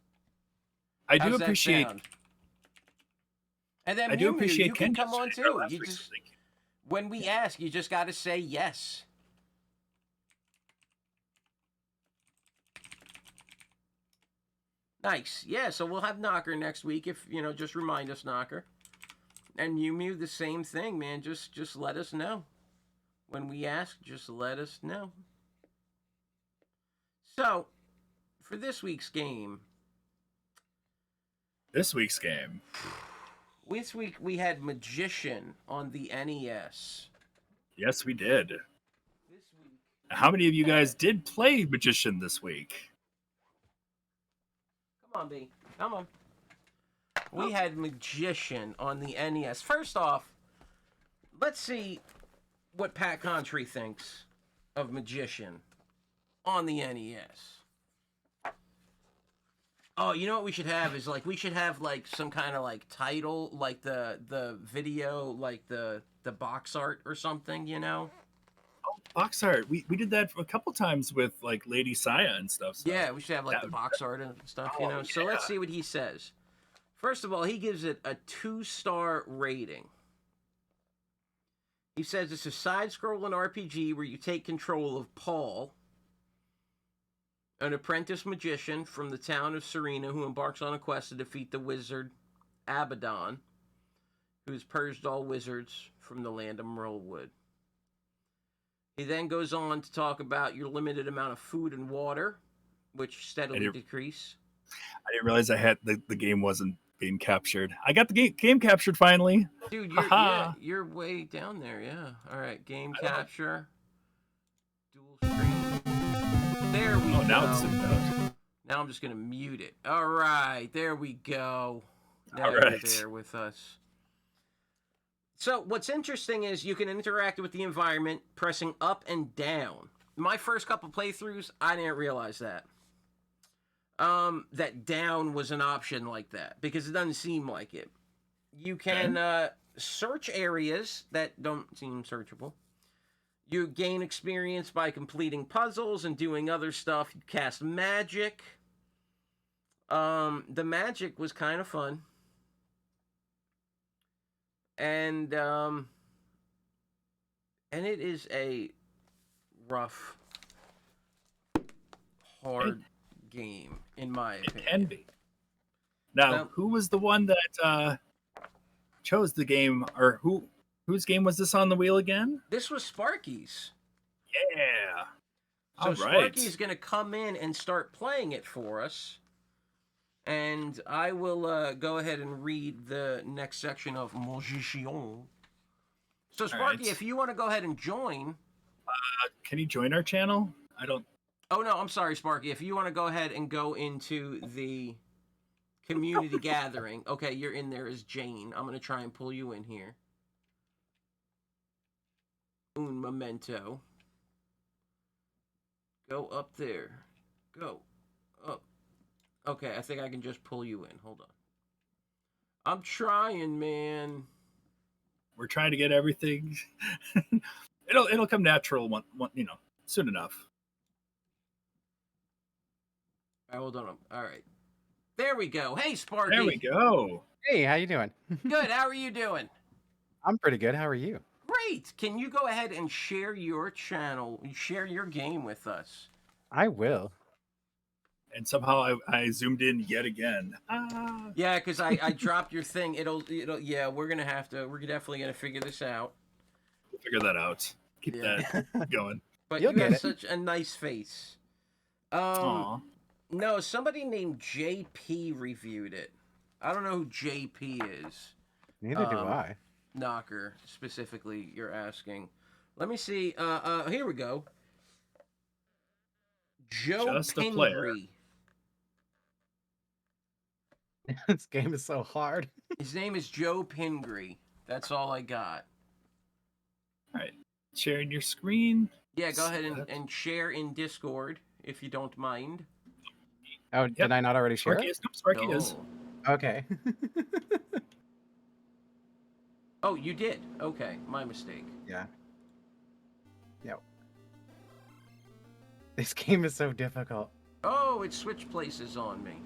I do How's that appreciate. sound? And then I do Mew, appreciate you can Ken come on yesterday, too. last You week, just so thank you. when we ask, you just got to say yes. Nice. Yeah, so we'll have Knocker next week if, just remind us, Knocker. And Mew, the same thing, man. Just let us know. When we ask, just let us know. So, for this week's game, This week's game. this week we had Magician on the NES. Yes, we did. This week, How many of you guys did play Magician this week? come on, B. Come on. We had Magician on the NES. First off, let's see what Pat Contry thinks of Magician on the NES. Oh, you know what we should have is we should have some kind of title, like the video, like the box art or something, Box art. We did that a couple times with Lady Saya and stuff. So. Yeah, we should have the box art and stuff, Oh, So yeah. let's see what he says. First of all, he gives it a 2-star rating. He says it's a side-scrolling RPG where you take control of Paul, an apprentice magician from the town of Serena who embarks on a quest to defeat the wizard Abaddon, who's purged all wizards from the land of Merlewood. He then goes on to talk about your limited amount of food and water, which steadily decrease. I didn't realize I had the game wasn't being captured. I got the game captured finally. Dude, you're way down there, yeah. All right, game capture, dual screen. There we go. Now it's zoomed out. Now I'm just gonna mute it. All right, there we go. Now All you're right. there with us. So what's interesting is you can interact with the environment pressing up and down. My first couple playthroughs, I didn't realize that. That down was an option like that because it doesn't seem like it. You can search areas that don't seem searchable. You gain experience by completing puzzles and doing other stuff. You cast magic. The magic was kind of fun. And it is a rough, hard game, in my It opinion. can be. Now, Now- who was the one that chose the game, or whose game was this on the wheel again? This was Sparky's. Yeah. So All right. Sparky's going to come in and start playing it for us. And I will go ahead and read the next section of Magician. So Sparky, right. if you want to go ahead and join. Can you join our channel? I don't. Oh, no, I'm sorry, Sparky. If you want to go ahead and go into the community gathering. Okay, you're in there as Jane. I'm going to try and pull you in here. Un momento. Go up there. Go up. Okay, I think I can just pull you in. Hold on. I'm trying, man. We're trying to get everything. It'll come natural one soon enough. All right, hold on. All right. There we go. Hey, Sparky. There we go. Hey, how you doing? Good. How are you doing? I'm pretty good. How are you? Great. Can you go ahead and share your channel, share your game with us? I will. And somehow I zoomed in yet again. Yeah, because I dropped your thing. Yeah, we're definitely gonna figure this out. We'll figure that out. Keep Yeah. that going. But You'll you get have it. such a nice face. Aw. No, somebody named JP reviewed it. I don't know who JP is. Neither do I. Knocker, specifically, you're asking. Let me see. Here we go. Joe Just a player. Pingree. This game is so hard. His name is Joe Pingree. That's all I got. All right. Sharing your screen. Yeah, go ahead That- and share in Discord if you don't mind. Oh, did I not already share Sparky it? is. Nope, Sparky is. No. Okay. Oh, you did. Okay, my mistake. Yeah. Yep. This game is so difficult. Oh, it switched places on me.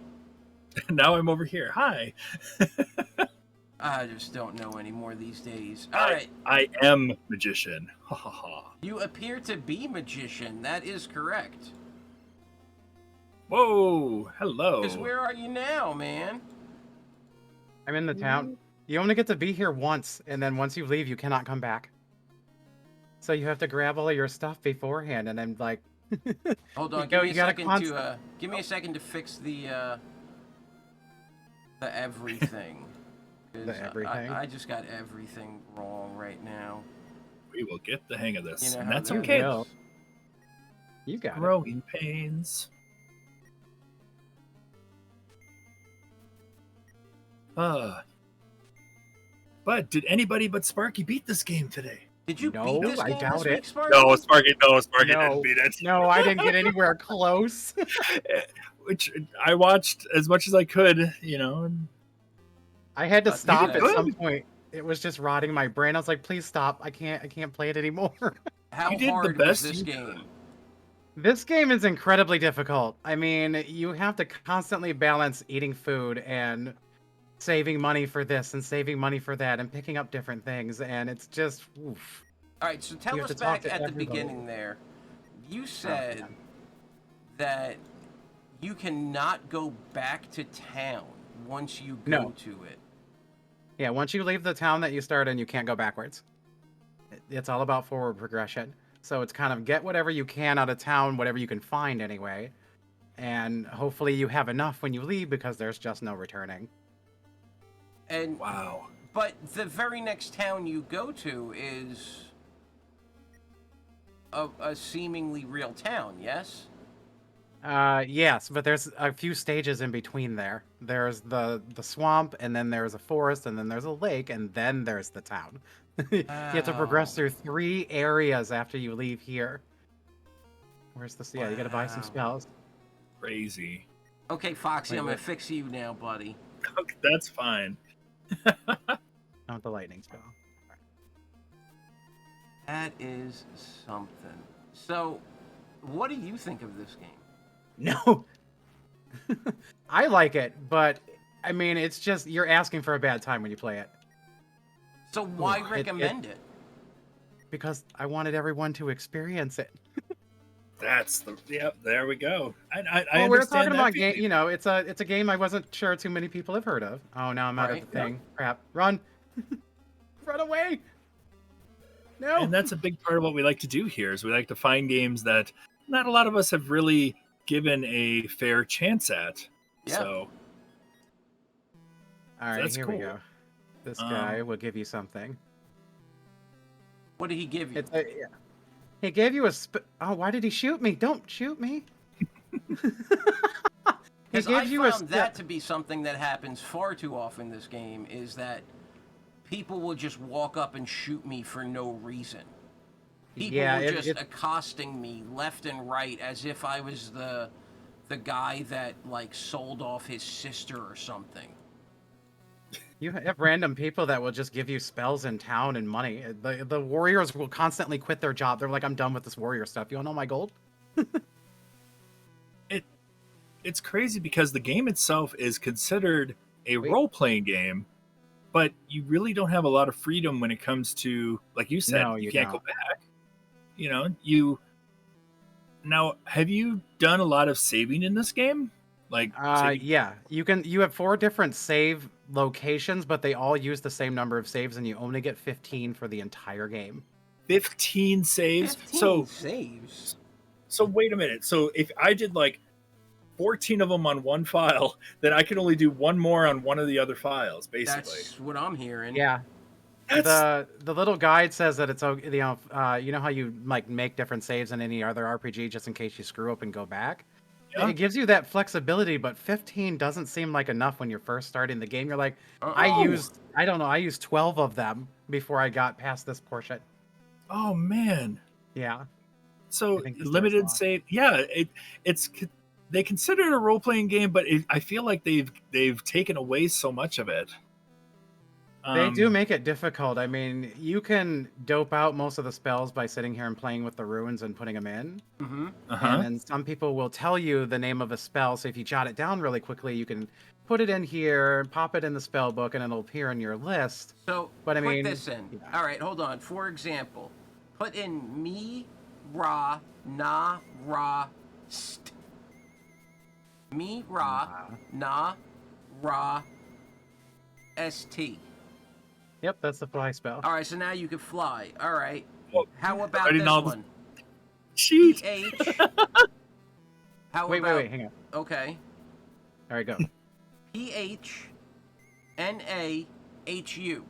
Now I'm over here. Hi. I just don't know anymore these days. All right, I am magician. Ha ha ha. you appear to be magician. That is correct. Whoa. Hello. Because where are you now, man? I'm in the town. You only get to be here once, and then once you leave, you cannot come back. So you have to grab all of your stuff beforehand, and then like. Hold on, You go- give me you a gotta second constant- to give me a second to fix the everything. 'Cause The everything? I just got everything wrong right now. We will get the hang of this. You know And how that's that okay. will. You got it. Growing pains. But did anybody but Sparky beat this game today? Did you No, beat this I game doubt this it. week, Sparky? No, Sparky No. didn't beat it. No, I didn't get anywhere close. Which I watched as much as I could, and I had to You stop did at some good. point. It was just rotting my brain. I was like, please stop. I can't play it anymore. How You did the hard was best this you game? This game is incredibly difficult. I mean, you have to constantly balance eating food and saving money for this and saving money for that and picking up different things, and it's just oof. All right, so tell You have us to talk back to at the everybody. beginning there. You said yeah. that you cannot go back to town once you go No. to it. Yeah, once you leave the town that you start in, you can't go backwards. It's all about forward progression. So it's kind of get whatever you can out of town, whatever you can find anyway. And hopefully you have enough when you leave because there's just no returning. And Wow. but the very next town you go to is a seemingly real town, yes? Yes, but there's a few stages in between there. There's the swamp, and then there's a forest, and then there's a lake, and then there's the town. You have to progress through 3 areas after you leave here. Where's the... Yeah, you gotta buy some Wow. spells. Crazy. Okay, Foxy, Wait, I'm gonna wait. fix you now, buddy. Okay, that's fine. I want the lightning spell. That is something. So, what do you think of this game? No! I like it, but, I mean, it's just... You're asking for a bad time when you play it. So why Ooh, recommend it? Because I wanted everyone to experience it. That's the... Yep, there we go. I Well, we're understand talking that about game. feeling. You know, it's a game I wasn't sure too many people have heard of. Oh, now I'm out of Right. the thing. Crap! Run! Run away! No. And that's a big part of what we like to do here is we like to find games that not a lot of us have really given a fair chance at. Yeah. So All right, that's here we cool. go. This guy will give you something. What did he give you? It's a. Yeah. He gave you a. Oh, why did he shoot me? Don't shoot me. He Because I gives you a. found that to be something that happens far too often in this game, is that people will just walk up and shoot me for no reason. People Yeah, were just it- accosting me left and right as if I was the guy that like sold off his sister or something. You have random people that will just give you spells in town and money. The warriors will constantly quit their job. They're like, I'm done with this warrior stuff. You want all my gold? it's crazy because the game itself is considered a Wait. role-playing game, but you really don't have a lot of freedom when it comes to, like you said, No, you you can't go don't. back. You know, you now have you done a lot of saving in this game? Like saving Yeah. You have 4 different save locations, but they all use the same number of saves, and you only get 15 for the entire game. 15 saves. 15 saves. So wait a minute. So if I did like 14 of them on one file, then I can only do one more on one of the other files, basically. That's what I'm hearing. Yeah. That's The little guide says that it's okay. You know how you like make different saves in any other RPG just in case you screw up and go back. Yeah. It gives you that flexibility, but 15 doesn't seem like enough when you're first starting the game. You're like, I used 12 of them before I got past this portion. oh man. Yeah. So I think this limited does save. Yeah, it's they consider it a role playing game, but I feel like they've taken away so much of it. They do make it difficult. I mean, you can dope out most of the spells by sitting here and playing with the runes and putting them in. Mm-hmm. Uh-huh. And then some people will tell you the name of a spell. So if you jot it down really quickly, you can put it in here, pop it in the spell book, and it'll appear in your list. So But I put mean, this in. yeah. All right, hold on. For example, put in me, ra, na, ra, st. Me, ra, na, ra, st. Yep, that's the fly spell. All right, so now you can fly. All right. Well, How about already this know one? Cheat. PH. How Wait, about? hang on. Okay. All right, go. PH, NA, HU.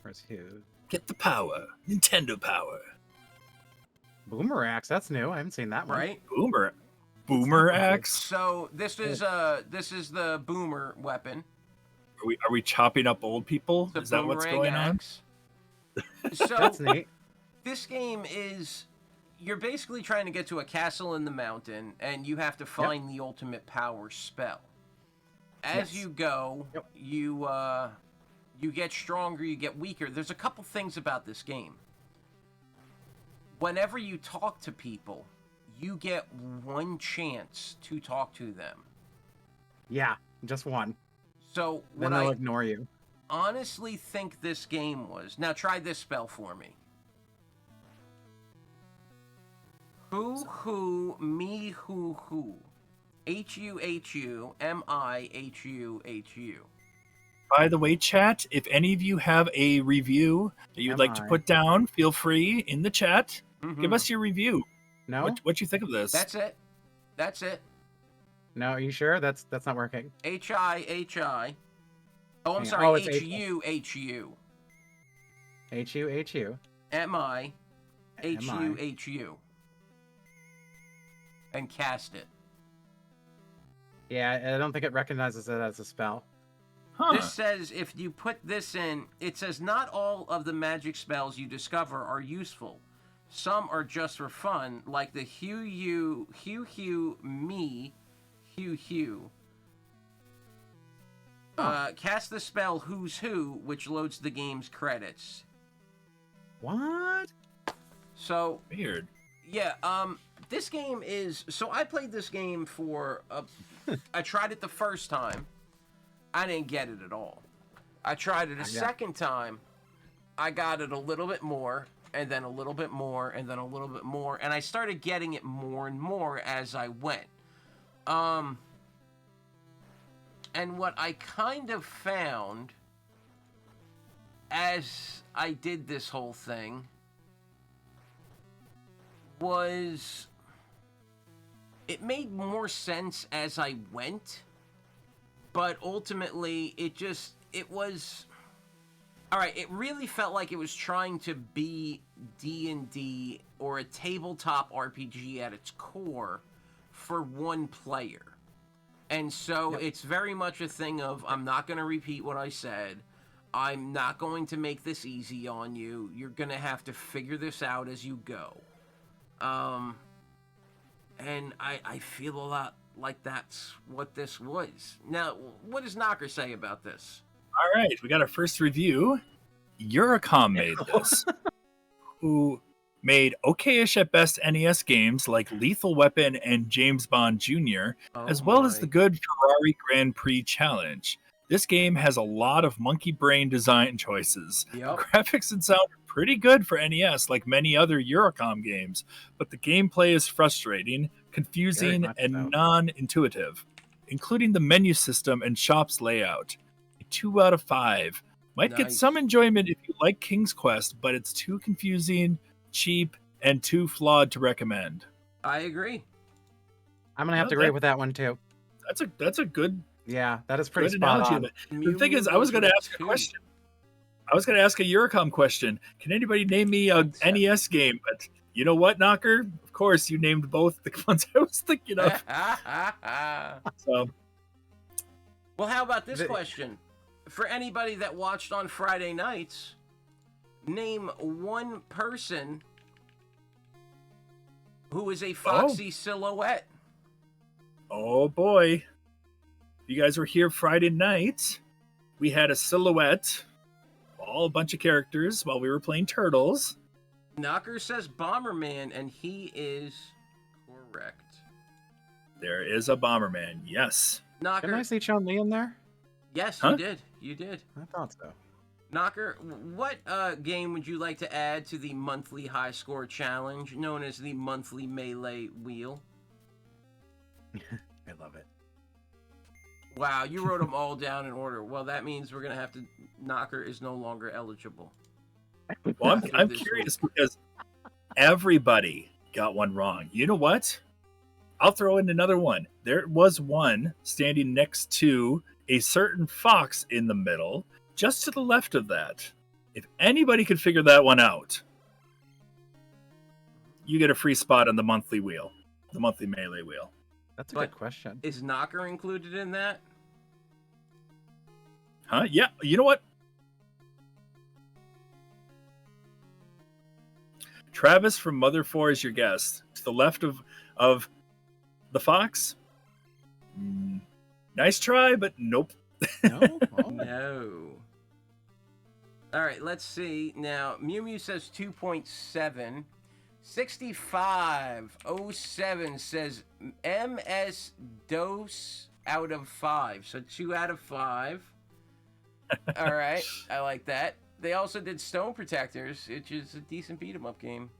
Where's who? Get the power. Nintendo power. Boomerax, that's new. I haven't seen that one. Right. Boomer axe. So this is the boomer weapon. Are we chopping up old people? The Is that what's boomerang going on? axe. So That's neat. this game is, you're basically trying to get to a castle in the mountain, and you have to find the ultimate power spell. As Yes. you go, Yep. you get stronger, you get weaker. There's a couple things about this game. Whenever you talk to people, you get one chance to talk to them. Yeah, just one. So Then what they'll I ignore you. honestly think this game was... Now try this spell for me. Who, me, who. H-U-H-U, M-I-H-U-H-U. By the way, chat, if any of you have a review that you'd like to MI. put down, feel free in the chat. Mhm. Give us your review. No? What you think of this? That's it. That's it. No, are you sure? That's not working. H-I-H-I. Oh, I'm Hang on. sorry. Oh, it's H-U-H-U. H-U-H-U. M-I-H-U-H-U. And cast it. Yeah, I don't think it recognizes it as a spell. Huh. This says if you put this in, it says not all of the magic spells you discover are useful. Some are just for fun, like the Hugh Me, Hugh. Cast the spell Who's Who, which loads the game's credits. What? So Weird. yeah, this game is. So I played this game for. I tried it the first time. I didn't get it at all. I tried it a second time. I got it a little bit more, and then a little bit more, and then a little bit more, and I started getting it more and more as I went. And what I kind of found as I did this whole thing was it made more sense as I went, but ultimately it was all right. It really felt like it was trying to be D&D or a tabletop RPG at its core for one player. And so it's very much a thing of, I'm not going to repeat what I said. I'm not going to make this easy on you. You're going to have to figure this out as you go. And I feel a lot like that's what this was. Now, what does Knocker say about this? All right, we got our first review. Eurocom made this, who made okay-ish at best NES games like Lethal Weapon and James Bond Jr., as well as the good Ferrari Grand Prix Challenge. This game has a lot of monkey brain design choices. Yep. The graphics and sound are pretty good for NES, like many other Eurocom games, but the gameplay is frustrating, confusing, and non-intuitive, including the menu system and shop's layout. A 2 out of 5. Might get some enjoyment if you like King's Quest, but it's too confusing, cheap, and too flawed to recommend. I agree. I'm gonna have to agree with that one too. That's a good. Yeah, that is pretty good spot analogy. on. The thing is, I was going to ask a question. I was going to ask a Eurocom question. Can anybody name me a NES game? But you know what, Knocker? Of course, you named both the ones I was thinking of. So, well, how about this question? For anybody that watched on Friday nights, name one person who is a foxy silhouette. Oh boy. You guys were here Friday night. We had a silhouette, all a bunch of characters while we were playing Turtles. Knocker says Bomberman, and he is correct. There is a Bomberman, yes. Knocker, Didn't I see Chun-Li in there? yes, you did. You did. I thought so. Knocker, what game would you like to add to the monthly high score challenge known as the monthly melee wheel? I love it. Wow, you wrote them all down in order. Well, that means we're going to have to... Knocker is no longer eligible. Well, I'm curious because everybody got one wrong. You know what? I'll throw in another one. There was one standing next to a certain fox in the middle, just to the left of that. If anybody could figure that one out, you get a free spot on the monthly wheel, the monthly melee wheel. That's a good question. Is Knocker included in that? Huh? Yeah. You know what? Travis from Mother 4 is your guest. To the left of the fox. Nice try, but nope. No? Oh. No. All right, let's see. Now, Mew Mew says 2.7. 6507 says MS DOS out of 5. So 2 out of 5. All right, I like that. They also did Stone Protectors, which is a decent beat 'em up game.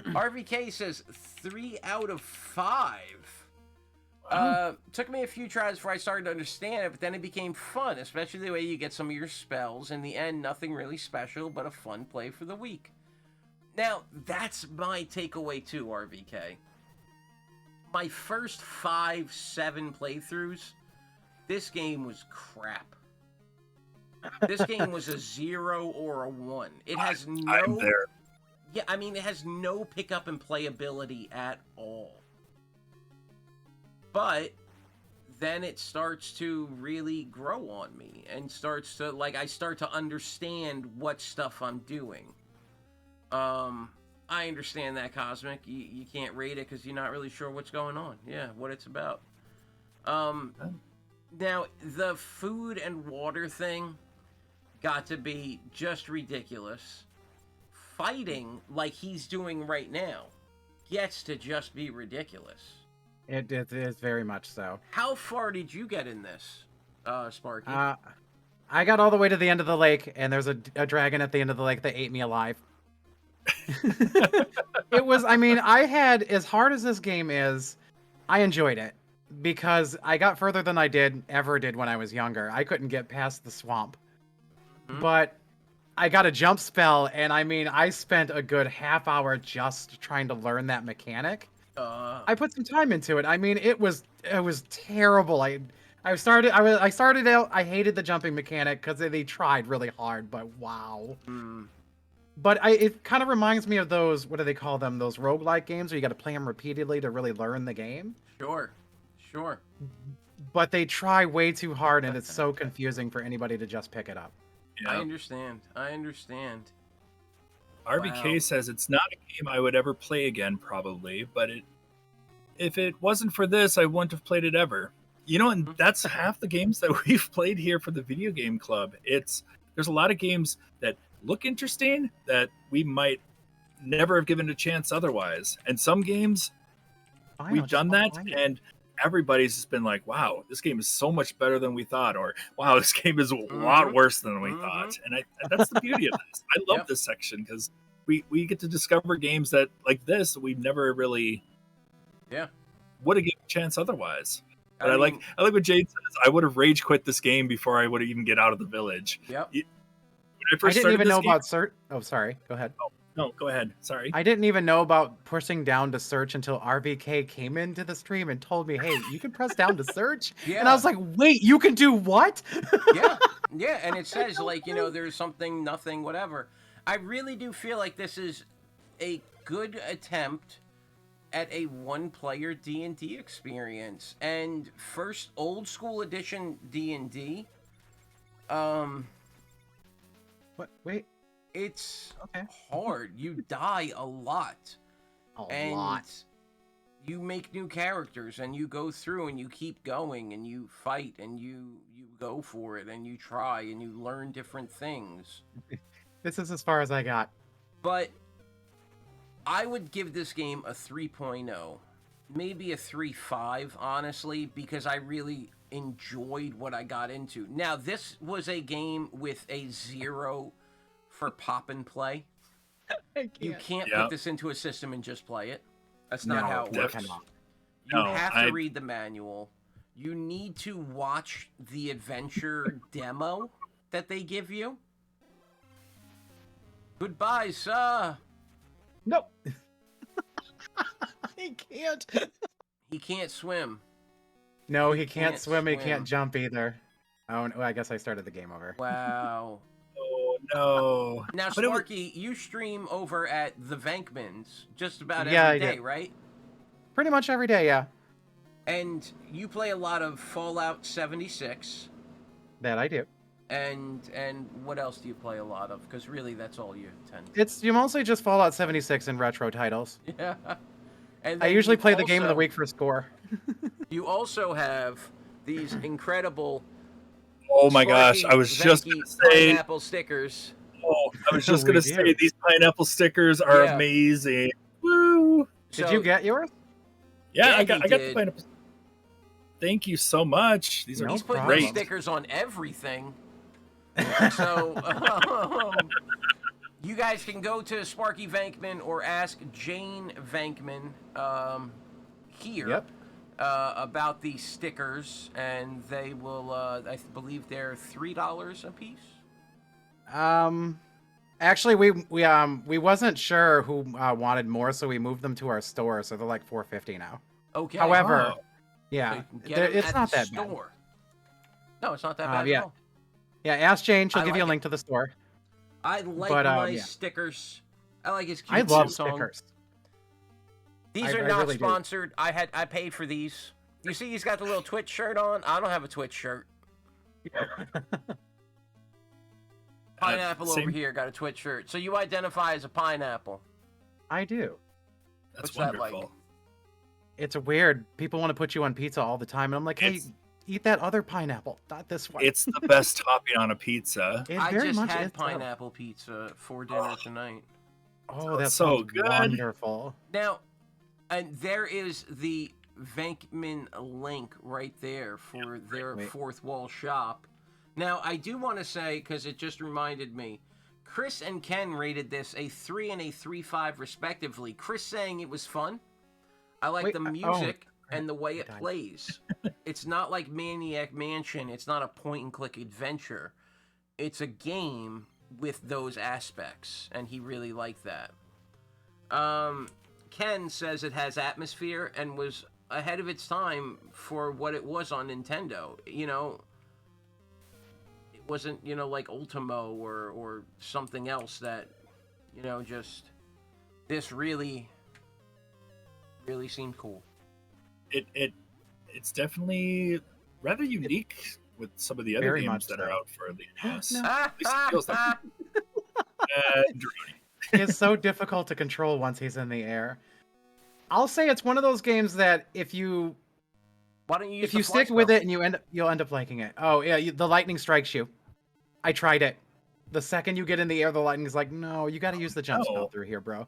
RVK says 3 out of 5. Took me a few tries before I started to understand it, but then it became fun, especially the way you get some of your spells. In the end, nothing really special, but a fun play for the week. Now, that's my takeaway too, RVK. My first 5-7 playthroughs, this game was crap. This game was a 0 or a 1. It has no... I'm there. Yeah, I mean, it has no pickup and playability at all. But then it starts to really grow on me and starts to, like, I start to understand what stuff I'm doing. I understand that, Cosmic. You can't rate it because you're not really sure what's going on. Yeah, what it's about. Now, the food and water thing got to be just ridiculous. Fighting, like he's doing right now, gets to just be ridiculous. It is very much so. How far did you get in this, Sparky? I got all the way to the end of the lake, and there's a dragon at the end of the lake that ate me alive. It was, I mean, I had, as hard as this game is, I enjoyed it. Because I got further than I ever did when I was younger. I couldn't get past the swamp. But I got a jump spell, and I mean, I spent a good half hour just trying to learn that mechanic. I put some time into it. I mean, it was terrible. I started out, I hated the jumping mechanic because they tried really hard, but wow. But it kind of reminds me of those, what do they call them? Those roguelike games where you got to play them repeatedly to really learn the game. Sure. But they try way too hard, and it's so confusing for anybody to just pick it up. Yeah. I understand. RBK Wow. says it's not a game I would ever play again, probably, but if it wasn't for this, I wouldn't have played it ever. You know, and that's half the games that we've played here for the Video Game Club. There's a lot of games that look interesting that we might never have given a chance otherwise. And some games, we've done that, and everybody's just been like, wow, this game is so much better than we thought, or wow, this game is a lot worse than we thought. And that's the beauty of this. I love this section because we get to discover games that, like this, we never really would have given a chance otherwise. But I like what Jade says. I would have rage quit this game before I would have even get out of the village. Yep. I didn't even know about search. Oh, sorry. Go ahead. No, go ahead. Sorry. I didn't even know about pushing down to search until RBK came into the stream and told me, hey, you can press down to search. And I was like, wait, you can do what? Yeah, and it says, like, you know, there's something, nothing, whatever. I really do feel like this is a good attempt at a one-player D&D experience. And first old school edition D&D, What? Wait. it's hard. You die a lot. A lot. You make new characters, and you go through, and you keep going, and you fight, and you go for it, and you try, and you learn different things. This is as far as I got. But I would give this game a 3.0, maybe a 3.5, honestly, because I really enjoyed what I got into. Now, this was a game with a 0 for pop and play. You can't put this into a system and just play it. That's not how it works. You have to read the manual. You need to watch the adventure demo that they give you. Goodbye, sir. No. He can't. He can't swim. No, he can't swim. He can't jump either. Oh, no, I guess I started the game over. Wow. Oh, no. Now, Sparky, you stream over at the Vankmans just about every day, right? Pretty much every day, yeah. And you play a lot of Fallout 76. That I do. And what else do you play a lot of? Because really, that's all you tend to. You mostly just Fallout 76 and retro titles. Yeah. And I usually play the game of the week for score. You also have these incredible. Oh my gosh! I was just going to say pineapple stickers. Oh, I was just going to say these pineapple stickers are amazing. Woo! Did you get yours? Yeah, I got the pineapple. Thank you so much. These are He's putting great. stickers on everything. So you guys can go to Sparky Vankman or ask Jane Vankman here about these stickers, and they will. I believe they're $3 a piece. Actually, we wasn't sure who wanted more, so we moved them to our store, so they're like $4.50 now. Okay. However, yeah, so it's not that bad. No, it's not that bad at all. Yeah, ask Jane. She'll give you a link to the store. I like my stickers. I like his cute I love song. stickers. These are not sponsored. I paid for these. You see, he's got the little Twitch shirt on. I don't have a Twitch shirt. Pineapple over here got a Twitch shirt. So you identify as a pineapple. I do. That's What's that wonderful. like? It's weird. People want to put you on pizza all the time, and I'm like, hey, eat that other pineapple, not this one. It's the best topping on a pizza. It I very just much had is, though. pineapple pizza for dinner tonight. Oh, that so sounds good. wonderful. Now, and there is the Venkman link right there for their fourth wall shop. Now, I do want to say, because it just reminded me, Chris and Ken rated this a 3 and a 3.5 respectively. Chris saying it was fun. I like the music and the way it plays. It's not like Maniac Mansion. It's not a point-and-click adventure. It's a game with those aspects, and he really liked that. Ken says it has atmosphere and was ahead of its time for what it was on Nintendo. You know, it wasn't, you know, like Ultimo or something else that, you know, just this really seemed cool. It's definitely rather unique with some of the other Very games much that so. are out for the NES. No. At least it feels like It's so difficult to control once he's in the air. I'll say it's one of those games that if you Why don't you use if you the fly stick with spell? it and you'll end up liking it. Oh yeah, the lightning strikes you. I tried it. The second you get in the air, the lightning's like, no, you got to use the jump spell through here, bro.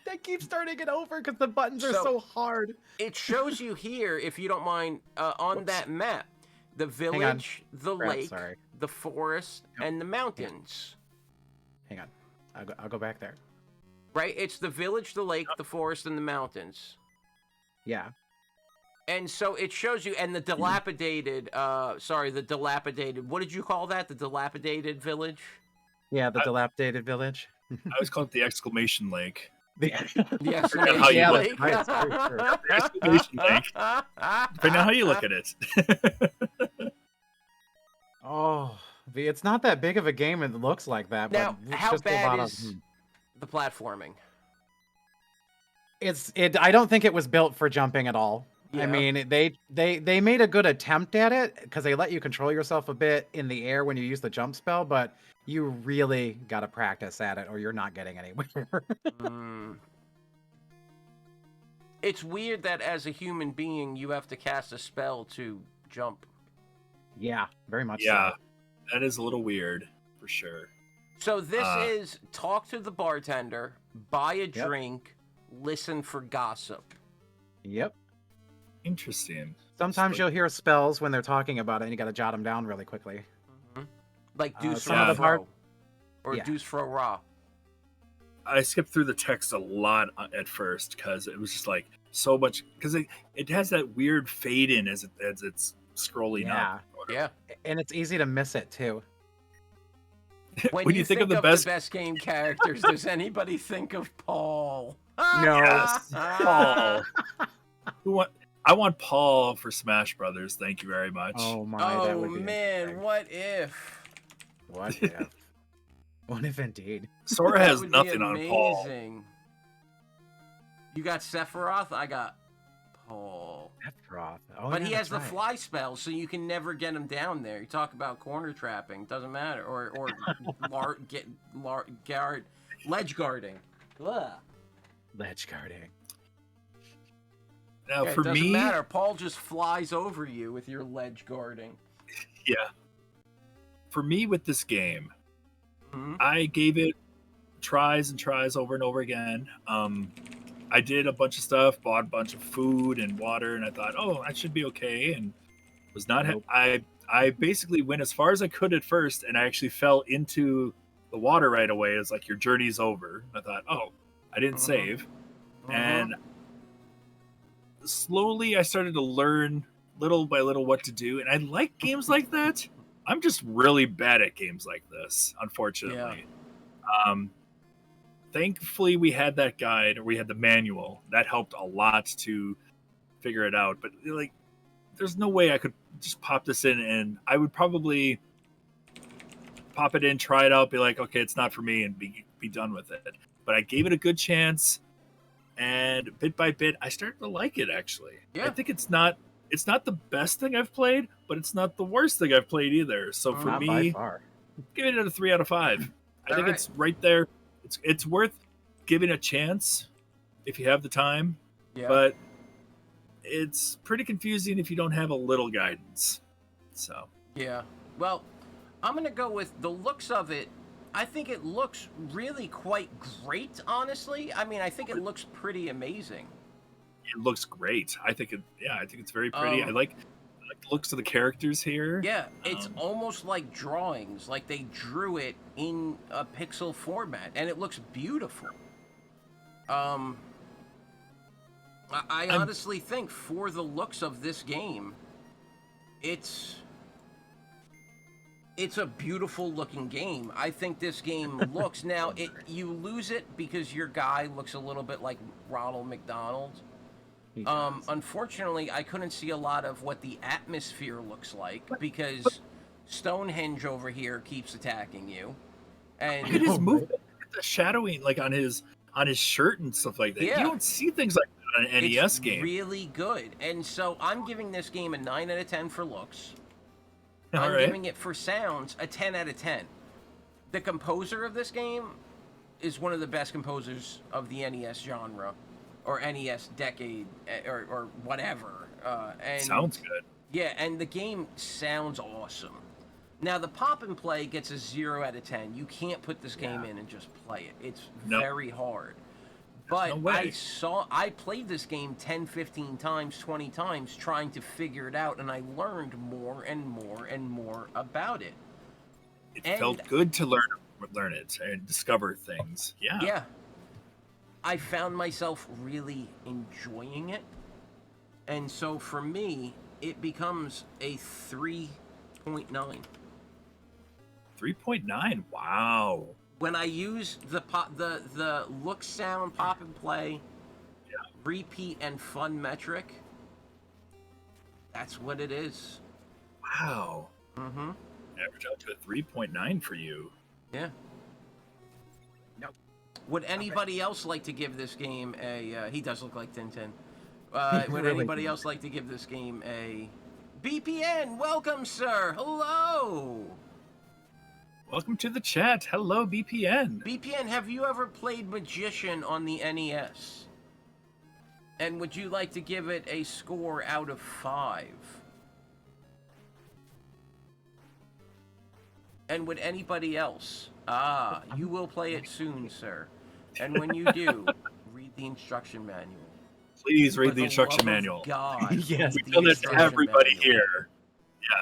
They keep starting it over because the buttons are so hard. It shows you here, if you don't mind, on that map, the village, the lake, the forest, and the mountains. Hang on. I'll go back there. Right? It's the village, the lake, the forest, and the mountains. Yeah. And so it shows you, and the dilapidated, what did you call that? The dilapidated village? Yeah, the dilapidated village. I always call it the exclamation lake. The Depending how you exclamation look. lake. The exclamation lake. Depending on how you look at it. Oh, it's not that big of a game. It looks like that. Now, but it's how just a bad lot is the platforming? I don't think it was built for jumping at all. Yeah. I mean, they made a good attempt at it because they let you control yourself a bit in the air when you use the jump spell, but you really got to practice at it or you're not getting anywhere. It's weird that as a human being, you have to cast a spell to jump. Yeah, very much Yeah, so. that is a little weird for sure. So this is talk to the bartender, buy a drink, listen for gossip. Yep. Interesting. Sometimes you'll hear spells when they're talking about it, and you got to jot them down really quickly. Like Deuce some of the Fro. Or Yeah. Deuce Fro Ra. I skipped through the text a lot at first because it was just like so much because it has that weird fade in as it's scrolling up. Yeah. And it's easy to miss it too. When you think of the best game characters, does anybody think of Paul? No. Yes, Paul. I want Paul for Smash Brothers. Thank you very much. Oh my! That Oh would be man, interesting. what if? What if? What if indeed? Sora That has would be nothing on Paul. amazing. You got Sephiroth, I got Paul. Sephiroth. Oh, But yeah, he has that's the right. fly spell, so you can never get him down there. You talk about corner trapping, doesn't matter. Or ledge guarding. Ugh. Ledge guarding. Now Yeah, for it doesn't me, matter. Paul just flies over you with your ledge guarding. yeah. For me with this game, Mhm. I gave it tries and tries over and over again. I did a bunch of stuff, bought a bunch of food and water, and I thought, oh, I should be okay, and was not. Nope. I basically went as far as I could at first, and I actually fell into the water right away. It's like your journey's over. I thought, oh, I didn't save, and slowly I started to learn little by little what to do, and I like games like that. I'm just really bad at games like this, unfortunately. Thankfully, we had that guide, or we had the manual. That helped a lot to figure it out. But like, there's no way I could just pop this in, and I would probably pop it in, try it out, be like, okay, it's not for me, and be done with it. But I gave it a good chance, and bit by bit, I started to like it. Actually, Yeah. I think it's not the best thing I've played, but it's not the worst thing I've played either. So for Not by me, far. give it a 3 out of 5. I think right. it's right there. It's worth giving a chance if you have the time, Yeah. but it's pretty confusing if you don't have a little guidance. So Yeah. Well, I'm going to go with the looks of it. I think it looks really quite great, honestly. I mean, I think it looks pretty amazing. it looks great. I think it's very pretty. I Um, like the looks of the characters here. Yeah, it's almost like drawings, like they drew it in a pixel format, and it looks beautiful. I honestly think for the looks of this game, it's a beautiful looking game. I think this game looks now. You lose it because your guy looks a little bit like Ronald McDonald. Unfortunately, I couldn't see a lot of what the atmosphere looks like because Stonehenge over here keeps attacking you. And Look at his movement, the shadowing, like on his shirt and stuff like that. Yeah. You don't see things like that on an NES game. really good. And so I'm giving this game a 9 out of 10 for looks. All I'm right. giving it for sounds a 10 out of 10. The composer of this game is one of the best composers of the NES genre or NES decade or whatever. And Sounds good. Yeah, and the game sounds awesome. Now, the pop and play gets a 0 out of 10. You can't put this game in and just play it. It's very hard. But no way. I played this game 10, 15 times, 20 times trying to figure it out, and I learned more and more and more about it. It felt good to learn it and discover things. Yeah. Yeah. I found myself really enjoying it. And so for me, it becomes a 3.9. 3.9. Wow. When I use the look, sound, pop and play, repeat, and fun metric, that's what it is. Wow. Mm-hmm. Average out to a 3.9 for you. Yeah. Nope. Would anybody else like to give this game a... he does look like Tintin. Would Really anybody does. else like to give this game a... BPN, welcome, sir. Hello. Welcome to the chat. Hello, BPN. BPN, have you ever played Magician on the NES? And would you like to give it a score out of 5? And would anybody else? You will play it soon, sir. And when you do, read the instruction manual. Please read For the instruction love of manual. God, Yes. read We've the done that to instruction everybody manual. here.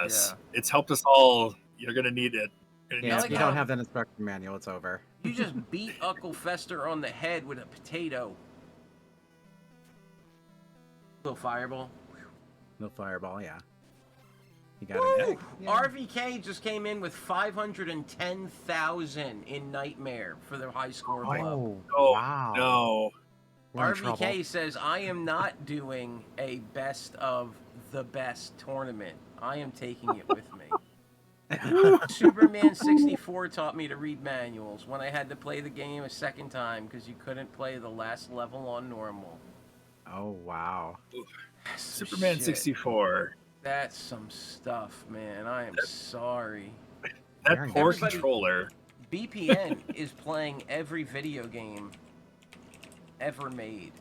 Yes. Yeah. It's helped us all. You're going to need it. Yeah, like if you how- don't have that instruction manual, it's over. You just beat Uncle Fester on the head with a potato. Little fireball. No fireball, yeah. You got Woo! it. RVK just came in with 510,000 in Nightmare for the high score club. Oh, Oh, wow. no. We're in RVK trouble. says, I am not doing a best of the best tournament. I am taking it with me. Superman 64 taught me to read manuals when I had to play the game a second time because you couldn't play the last level on normal. Oh, wow. That's some Superman shit. 64. That's some stuff, man. I am sorry. That Very poor nice. controller. BPN is playing every video game ever made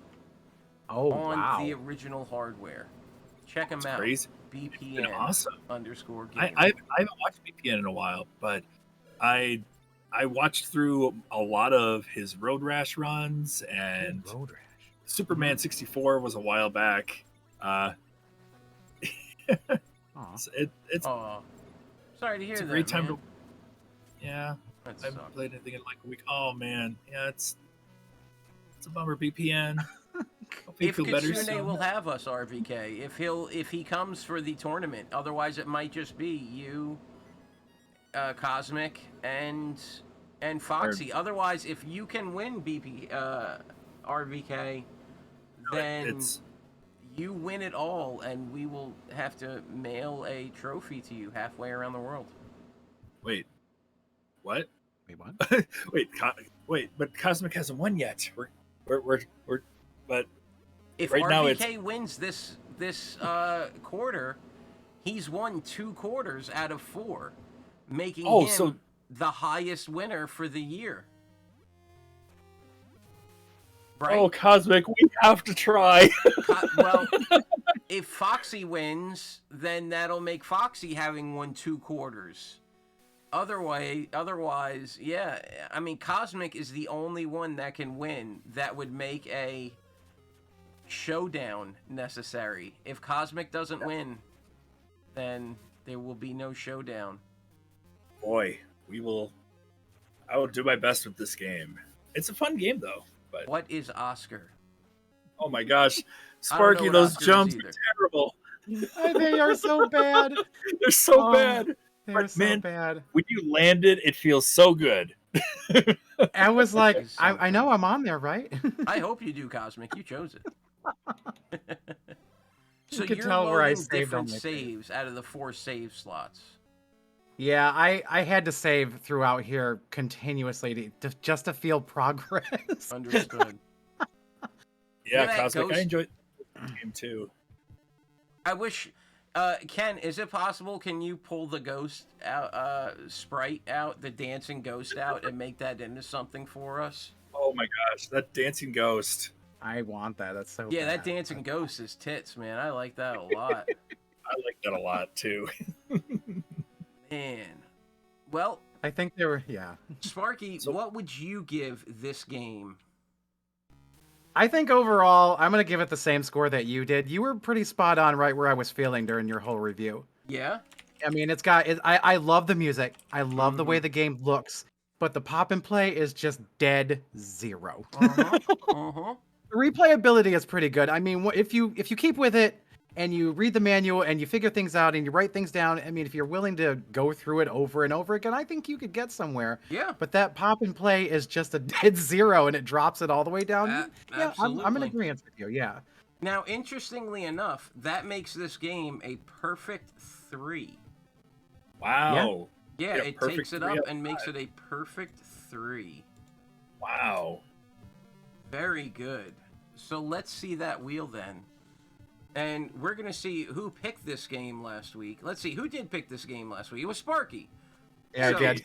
Oh, on wow. the original hardware. Check them out. Crazy. BPN Been awesome. _game. I haven't watched BPN in a while, but I watched through a lot of his Road Rash runs, and Road Rash. Superman 64 was a while back. Aw. It's Aw. Sorry to hear it's a that, great time man. to. Yeah, That I haven't sucks. played anything in like a week. Oh man, yeah, it's a bummer. BPN. Hope you If feel better Kitsune soon. will have us, RVK, if he comes for the tournament, otherwise it might just be you, Cosmic, and Foxy. Otherwise, if you can win RVK, then It's you win it all, and we will have to mail a trophy to you halfway around the world. wait, what? Wait, what? Wait, but Cosmic hasn't won yet. We're But If right now RVK wins this quarter, he's won 2 quarters out of 4, making him the highest winner for the year. Right? Oh, Cosmic, we have to try. Well, if Foxy wins, then that'll make Foxy having won 2 quarters. Otherwise, yeah. I mean, Cosmic is the only one that can win that would make a showdown necessary. If Cosmic doesn't win, then there will be no showdown. Boy, I will do my best with this game. It's a fun game, though. But What is Oscar? oh my gosh, I don't know Sparky, what those Oscar is jumps either. are terrible. They are so bad. They're so Oh, bad. They're But so man, bad. when you land it feels so good. I was like, Is I something. know I'm on there, right? I hope you do, Cosmic. You chose it. So You could you're tell where I loading saved all different my saves out of the 4 save slots. Yeah, I had to save throughout here continuously just to feel progress. Understood. Yeah, Look at that Cosmic, I ghost. enjoyed this game too. I wish, Ken, is it possible? Can you pull the ghost out, sprite out, the dancing ghost out, and make that into something for us? Oh my gosh, that dancing ghost. I want that. That's so Yeah, bad. that dancing ghost is tits, man. I like that a lot. I like that a lot too. Man. Well, I think they were, yeah. Sparky, what would you give this game? I think overall, I'm going to give it the same score that you did. You were pretty spot on right where I was feeling during your whole review. Yeah? I mean, I love the music. I love the way the game looks. But the pop and play is just dead zero. Uh-huh. The replayability is pretty good. I mean, if you keep with it and you read the manual and you figure things out and you write things down, I mean, if you're willing to go through it over and over again, I think you could get somewhere. Yeah. But that pop and play is just a dead zero and it drops it all the way down. Yeah, I'm in absolutely. agreement with you. Yeah. Now, interestingly enough, that makes this game a perfect 3. Wow. Yeah, it perfect takes it 3 up out of and makes 5. it a perfect 3. Wow. Very good. So let's see that wheel then. And we're going to see who picked this game last week. Let's see, who did pick this game last week? It was Sparky. Yeah, So, I did.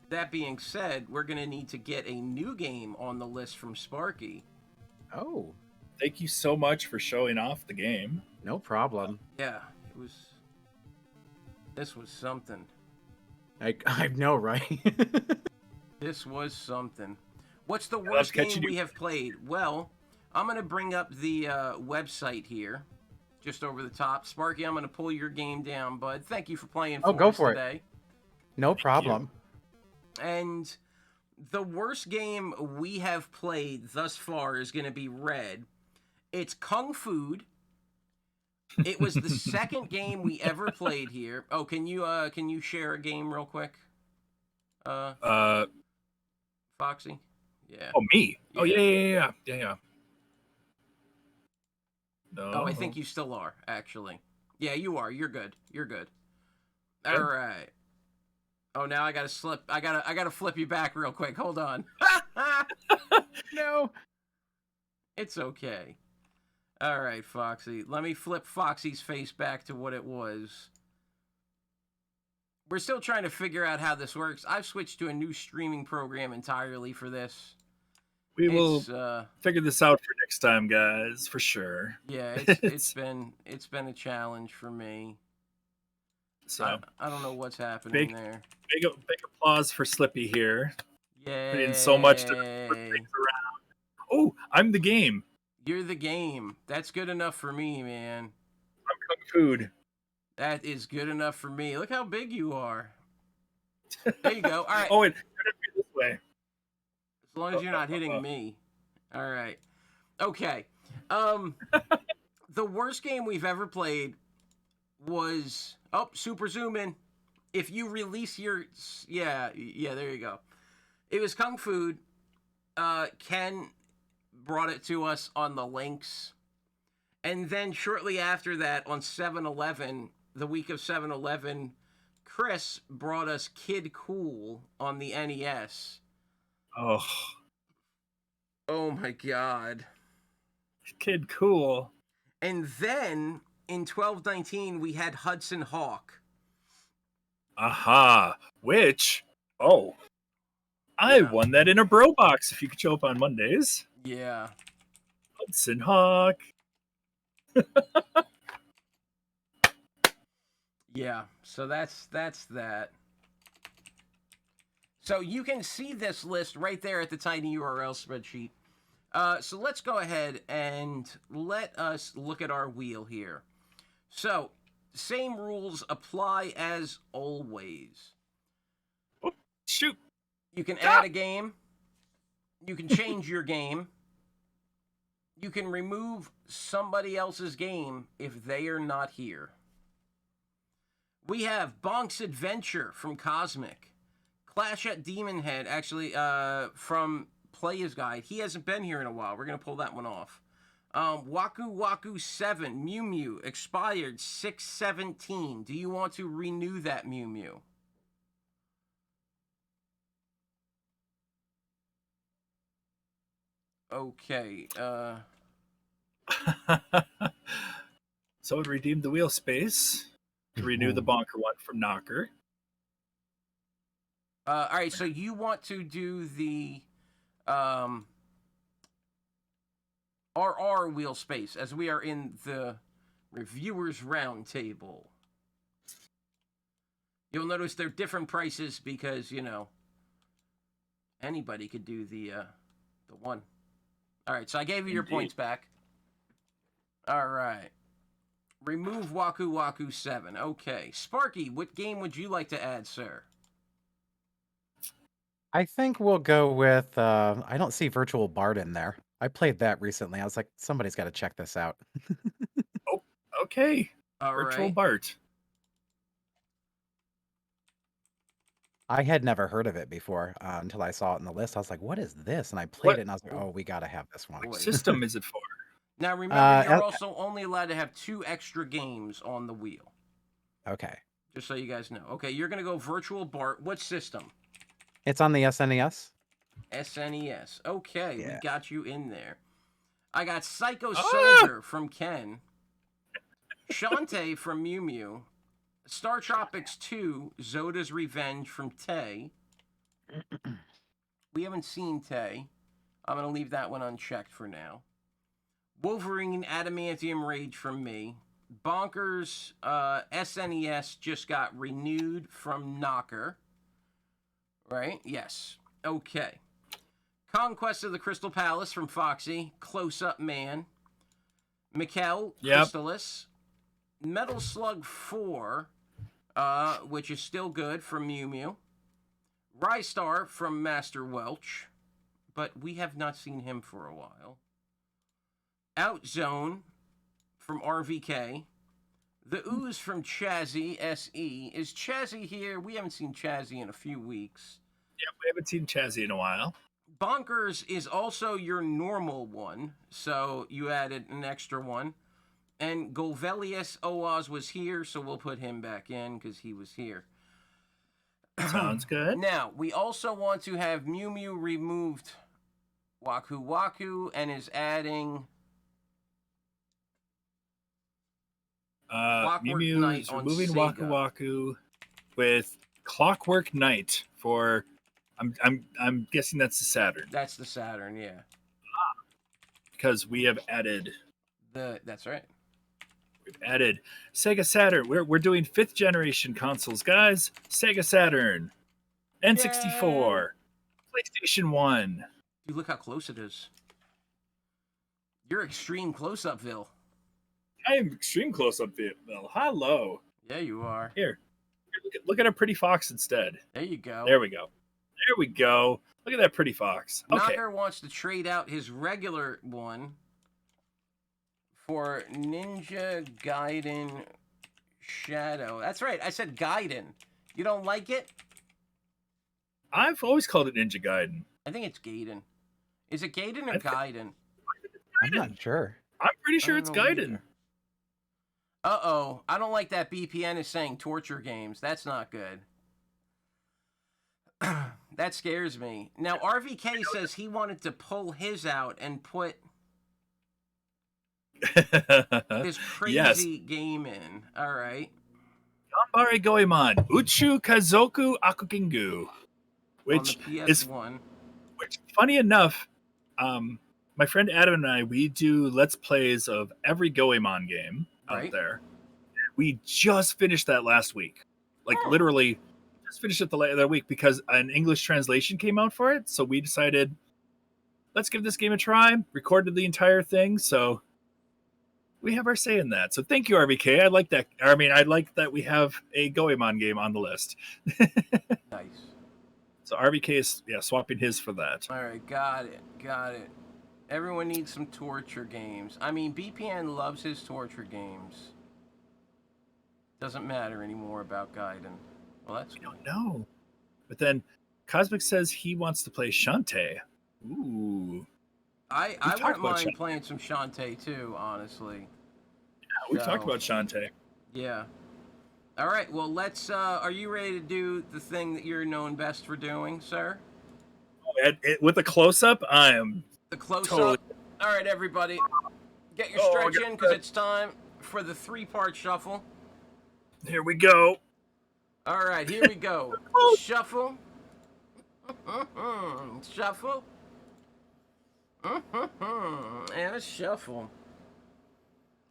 That being said, we're going to need to get a new game on the list from Sparky. Oh, Thank you so much for showing off the game. no problem. Yeah, this was something. I know, right? This was something. What's the love worst game catching you. we have played? Well, I'm going to bring up the website here, just over the top. Sparky, I'm going to pull your game down, bud. Thank you for playing for go us for it. today. No problem. And the worst game we have played thus far is going to be Red. It's Kung Food. It was the second game we ever played here. Oh, can you share a game real quick? Foxy? Yeah. Oh, me? Oh, yeah. No. Oh, I think you still are, actually. Yeah, you are. You're good. All right. Oh, now I gotta slip. I gotta flip you back real quick. Hold on. No. It's okay. All right, Foxy. Let me flip Foxy's face back to what it was. We're still trying to figure out how this works. I've switched to a new streaming program entirely for this. We will It's, figure this out for next time, guys, for sure. Yeah, it's been a challenge for me. So I don't know what's happening there. big applause for Slippy here. Yay. Putting so much to flip things around. Oh, I'm the game. You're the game. That's good enough for me, man. I'm Kung Food. That is good enough for me. Look how big you are. There you go. All right. Oh, it could be this way. As long as you're not hitting me. All right. Okay. The worst game we've ever played was super zoom in. If you release your yeah, there you go. It was Kung Food. Ken brought it to us on the links. And then shortly after that on 7-Eleven, the week of 7-Eleven, Chris brought us Kid Cool on the NES. Oh, Oh my god. Kid Cool. And then in 1219 we had Hudson Hawk. Aha. Which, oh, I Yeah. won that in a bro box if you could show up on Mondays. Yeah. Hudson Hawk. Yeah. So that's that. So you can see this list right there at the tiny URL spreadsheet. So let's go ahead and let us look at our wheel here. So, same rules apply as always. Oh, shoot. You can add a game. You can change your game. You can remove somebody else's game if they are not here. We have Bonk's Adventure from Cosmic. Clash at Demon Head, actually, from Player's Guide. He hasn't been here in a while. We're going to pull that one off. Waku Waku 7, Mew Mew, expired 6/17. Do you want to renew that Mew Mew? Okay, So it redeemed the wheel space to renew the bonker one from Knocker. all right, so you want to do the RR wheel space as we are in the reviewers roundtable. You'll notice they're different prices because, you know, anybody could do the one. All right, so I gave you your Indeed. points back. All right. Remove Waku Waku 7. Okay. Sparky, what game would you like to add, sir? I think we'll go with. I don't see Virtual Bart in there. I played that recently. I was like, somebody's got to check this out. Okay. All Virtual right. Bart. I had never heard of it before until I saw it in the list. I was like, what is this? And I played What? it and I was like, oh, we got to have this one. Boy. System is it for? Now, remember, you're Uh, also only allowed to have 2 extra games on the wheel. Okay. Just so you guys know. Okay, you're going to go Virtual Bart. What system? It's on the SNES. SNES. Okay, we Yeah. got you in there. I got Psycho Ah! Soldier from Ken. Shantae from Mew Mew. Star Tropics 2, Zoda's Revenge from Tay. We haven't seen Tay. I'm going to leave that one unchecked for now. Wolverine Adamantium Rage from me. Bonkers SNES just got renewed from Knocker. Right? Yes. Okay. Conquest of the Crystal Palace from Foxy. Close Up Man. Mikkel, Yep. Crystallis. Metal Slug 4, which is still good from Mew Mew. Rystar from Master Welch, but we have not seen him for a while. Outzone from RVK. The Ooze from Chazzy SE. Is Chazzy here? We haven't seen Chazzy in a few weeks. Yeah, we haven't seen Chazzy in a while. Bonkers is also your normal one, so you added an extra one. And Golvelius Oaz was here, so we'll put him back in because he was here. Sounds good. Now, we also want to have Mew Mew removed Waku Waku and is adding Mew Clockwork Mew Knight is on removing Sega. Waku Waku with Clockwork Knight for. I'm guessing that's the Saturn That's the Saturn, yeah. because we have added That's right. Sega Saturn. We're doing 5th generation consoles, guys. Sega Saturn, N64, PlayStation 1. You look how close it is. You're extreme close-upville. I am extreme close up, Bill. Hello. Yeah, you are. Here, look at a pretty fox instead. There you go. There we go. There we go. Look at that pretty fox. Okay. Knocker wants to trade out his regular one for Ninja Gaiden Shadow. That's right. I said Gaiden. You don't like it? I've always called it Ninja Gaiden. I think it's Gaiden. Is it Gaiden or I think- Gaiden? I'm not sure. I'm pretty sure I it's don't know Gaiden. either. Uh-oh. I don't like that BPN is saying torture games. That's not good. That scares me. Now, RVK says he wanted to pull his out and put This Yes. crazy game in. All right. Ganbare Goemon Uchu Kazoku Akukingu, which on the is PS1. which funny enough, my friend Adam and I, we do let's plays of every Goemon game out Right. there. We just finished that last week, like literally just finished it the other week because an English translation came out for it. So we decided, let's give this game a try. Recorded the entire thing, so we have our say in that. So thank you, RVK. I like that. I mean, I like that we have a Goemon game on the list. Nice. So RVK is swapping his for that. All right, got it. Everyone needs some torture games. I mean, BPN loves his torture games. Doesn't matter anymore about Gaiden. Well, that's I don't know. But then Cosmic says he wants to play Shantae. Ooh. I talked wouldn't about mind Shantae. playing some Shantae too, honestly. Yeah, we've talked about Shantae. Yeah. All right, well, let's, are you ready to do the thing that you're known best for doing, sir? With a close-up, I am The close-up? Totally. All right, everybody. Get your Oh, stretch I got in, because that. it's time for the 3-part shuffle. Here we go. All right, here we go. Shuffle. Shuffle. And a shuffle.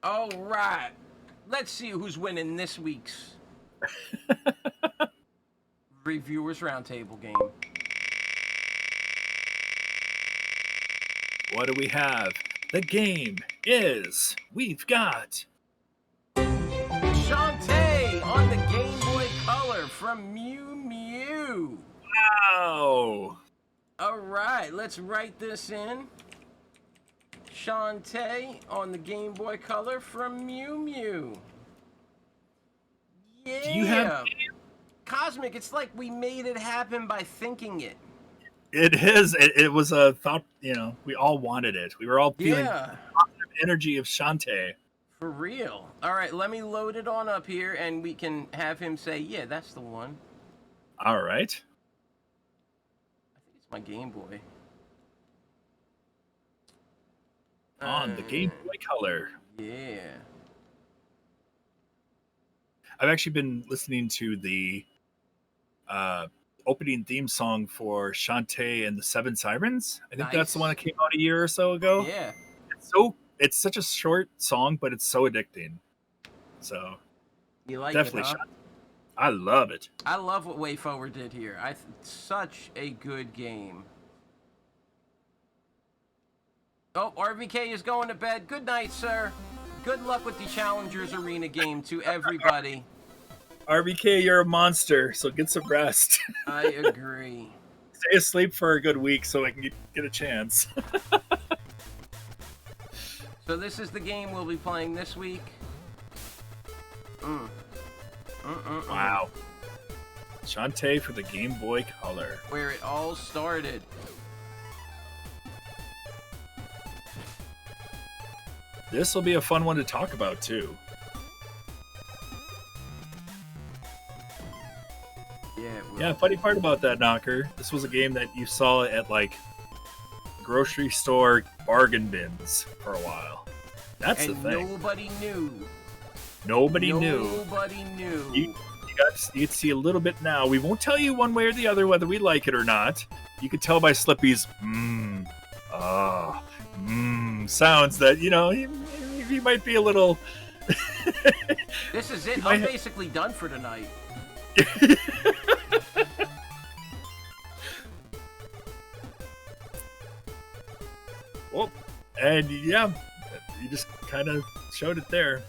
All right. Let's see who's winning this week's Reviewers Roundtable game. What do we have? The game is we've got Shantae on the Game Boy Color from Mew Mew. wow. All right, let's write this in. Shantae on the Game Boy Color from Mew Mew. Yeah. Do you have Cosmic, it's like we made it happen by thinking it. it is it was a thought, we all wanted it. We were all feeling Yeah. positive energy of Shantae. For real. All right, let me load it on up here and we can have him say, yeah, that's the one. All right. I think it's my Game Boy. On the Game Boy Color. Yeah. I've actually been listening to the opening theme song for Shantae and the Seven Sirens. I think that's the Nice. one that came out a year or so ago. Yeah. It's such a short song, but it's so addicting. So You like definitely it, huh? Shantae. I love it. I love what Way Forward did here. Such a good game. Oh, RVK is going to bed. Good night, sir. Good luck with the Challengers Arena game to everybody. RBK, you're a monster, so get some rest. I agree. Stay asleep for a good week so I can get a chance. So this is the game we'll be playing this week. Wow. Shantae for the Game Boy Color. Where it all started. This will be a fun one to talk about, too. Yeah, it will. Yeah, funny part about that, Knocker, this was a game that you saw at, like, grocery store bargain bins for a while. That's And the thing. nobody knew. Nobody knew. Nobody knew. You get to see a little bit now. We won't tell you one way or the other whether we like it or not. You could tell by Slippy's sounds that, he might be a little... This is it. might I'm have- basically done for tonight. Well, and yeah, you just kind of showed it there.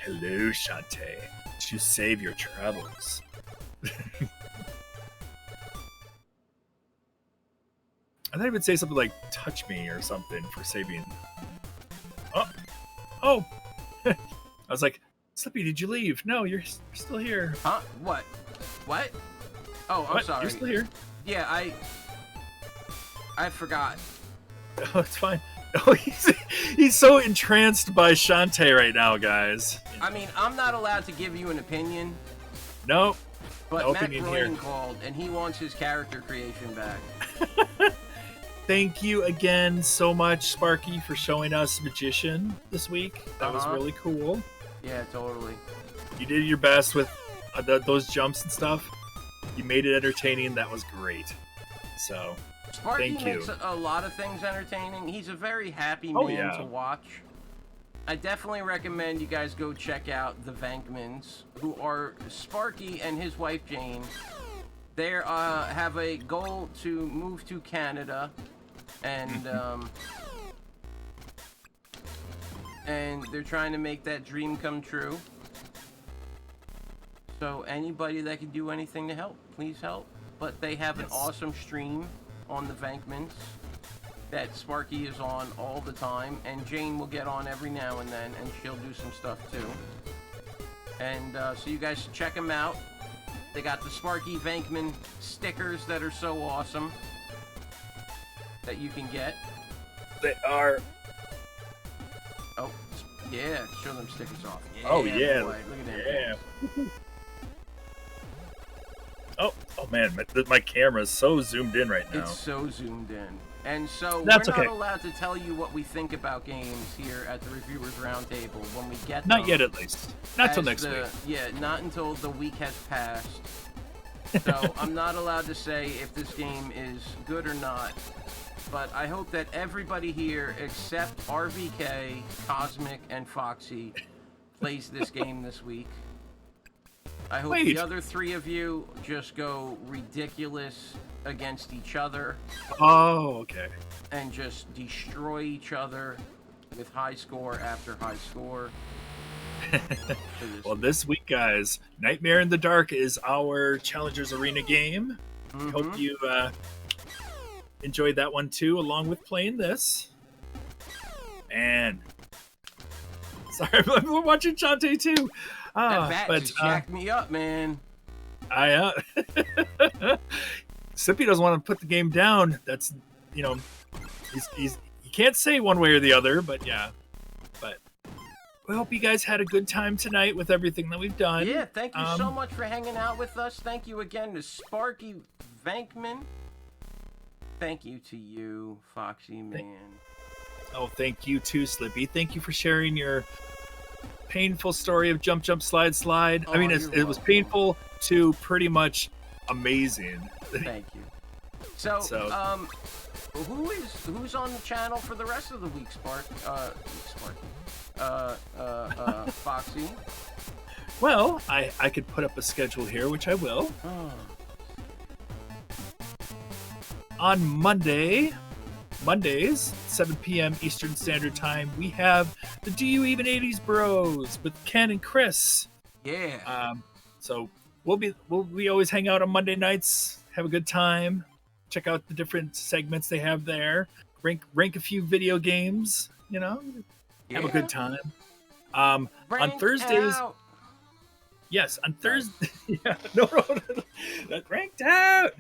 Hello, Shantae. To save your travels. I thought he would say something like "touch me" or something for saving. Oh! I was like, Slippy, did you leave? No, you're still here. Huh? What? What? Oh, I'm What? sorry. You're still here. Yeah, I forgot. Oh, it's fine. Oh, he's so entranced by Shantae right now, guys. I mean, I'm not allowed to give you an opinion, Nope. but No Matt opinion Groening here. called, and he wants his character creation back. thank you again so much, Sparky, for showing us Magician this week. That was really cool. Yeah, totally. You did your best with those jumps and stuff. You made it entertaining. That was great. So, Sparky thank you. makes a lot of things entertaining. He's a very happy man to watch. I definitely recommend you guys go check out the Vankmans, who are Sparky and his wife Jane. They have a goal to move to Canada, and they're trying to make that dream come true. So anybody that can do anything to help, please help. But they have an awesome stream on the Vankmans that Sparky is on all the time, and Jane will get on every now and then, and she'll do some stuff too. And so you guys should check them out. They got the Sparky Vankman stickers that are so awesome that you can get. They are. Oh, yeah, show them stickers off. Yeah, Oh yeah, boy. Look at them. Oh man, my camera is so zoomed in right now. It's so zoomed in. And so That's we're not okay. allowed to tell you what we think about games here at the Reviewers Roundtable when we get Not them. yet, at least. Not till next week. Yeah, not until the week has passed. So I'm not allowed to say if this game is good or not. But I hope that everybody here except RVK, Cosmic, and Foxy plays this game this week. I hope the other three of you just go ridiculous against each other. Oh, okay. And just destroy each other with high score after high score. Well, this week, guys, Nightmare in the Dark is our Challengers Arena game. Hope you enjoyed that one too, along with playing this. And sorry, we're watching Shantae too. That bat just jacked me up, man. Sippy doesn't want to put the game down. That's, he can't say one way or the other, but yeah. But we hope you guys had a good time tonight with everything that we've done. Yeah, thank you so much for hanging out with us. Thank you again to Sparky Vankman. Thank you to you, Foxy Man. Oh, thank you too, Slippy. Thank you for sharing your painful story of jump, jump, slide, slide. I mean, it was painful to pretty much amazing. Thank you. So, who's on the channel for the rest of the week, Foxy? Well, I could put up a schedule here, which I will. On Mondays, 7 p.m. Eastern Standard Time, we have the Do You Even 80s Bros with Ken and Chris. Yeah. So we always hang out on Monday nights, have a good time, check out the different segments they have there, rank a few video games, have a good time. On Thursdays. Out. Yes, on Thursday. Yeah, no, that's ranked out.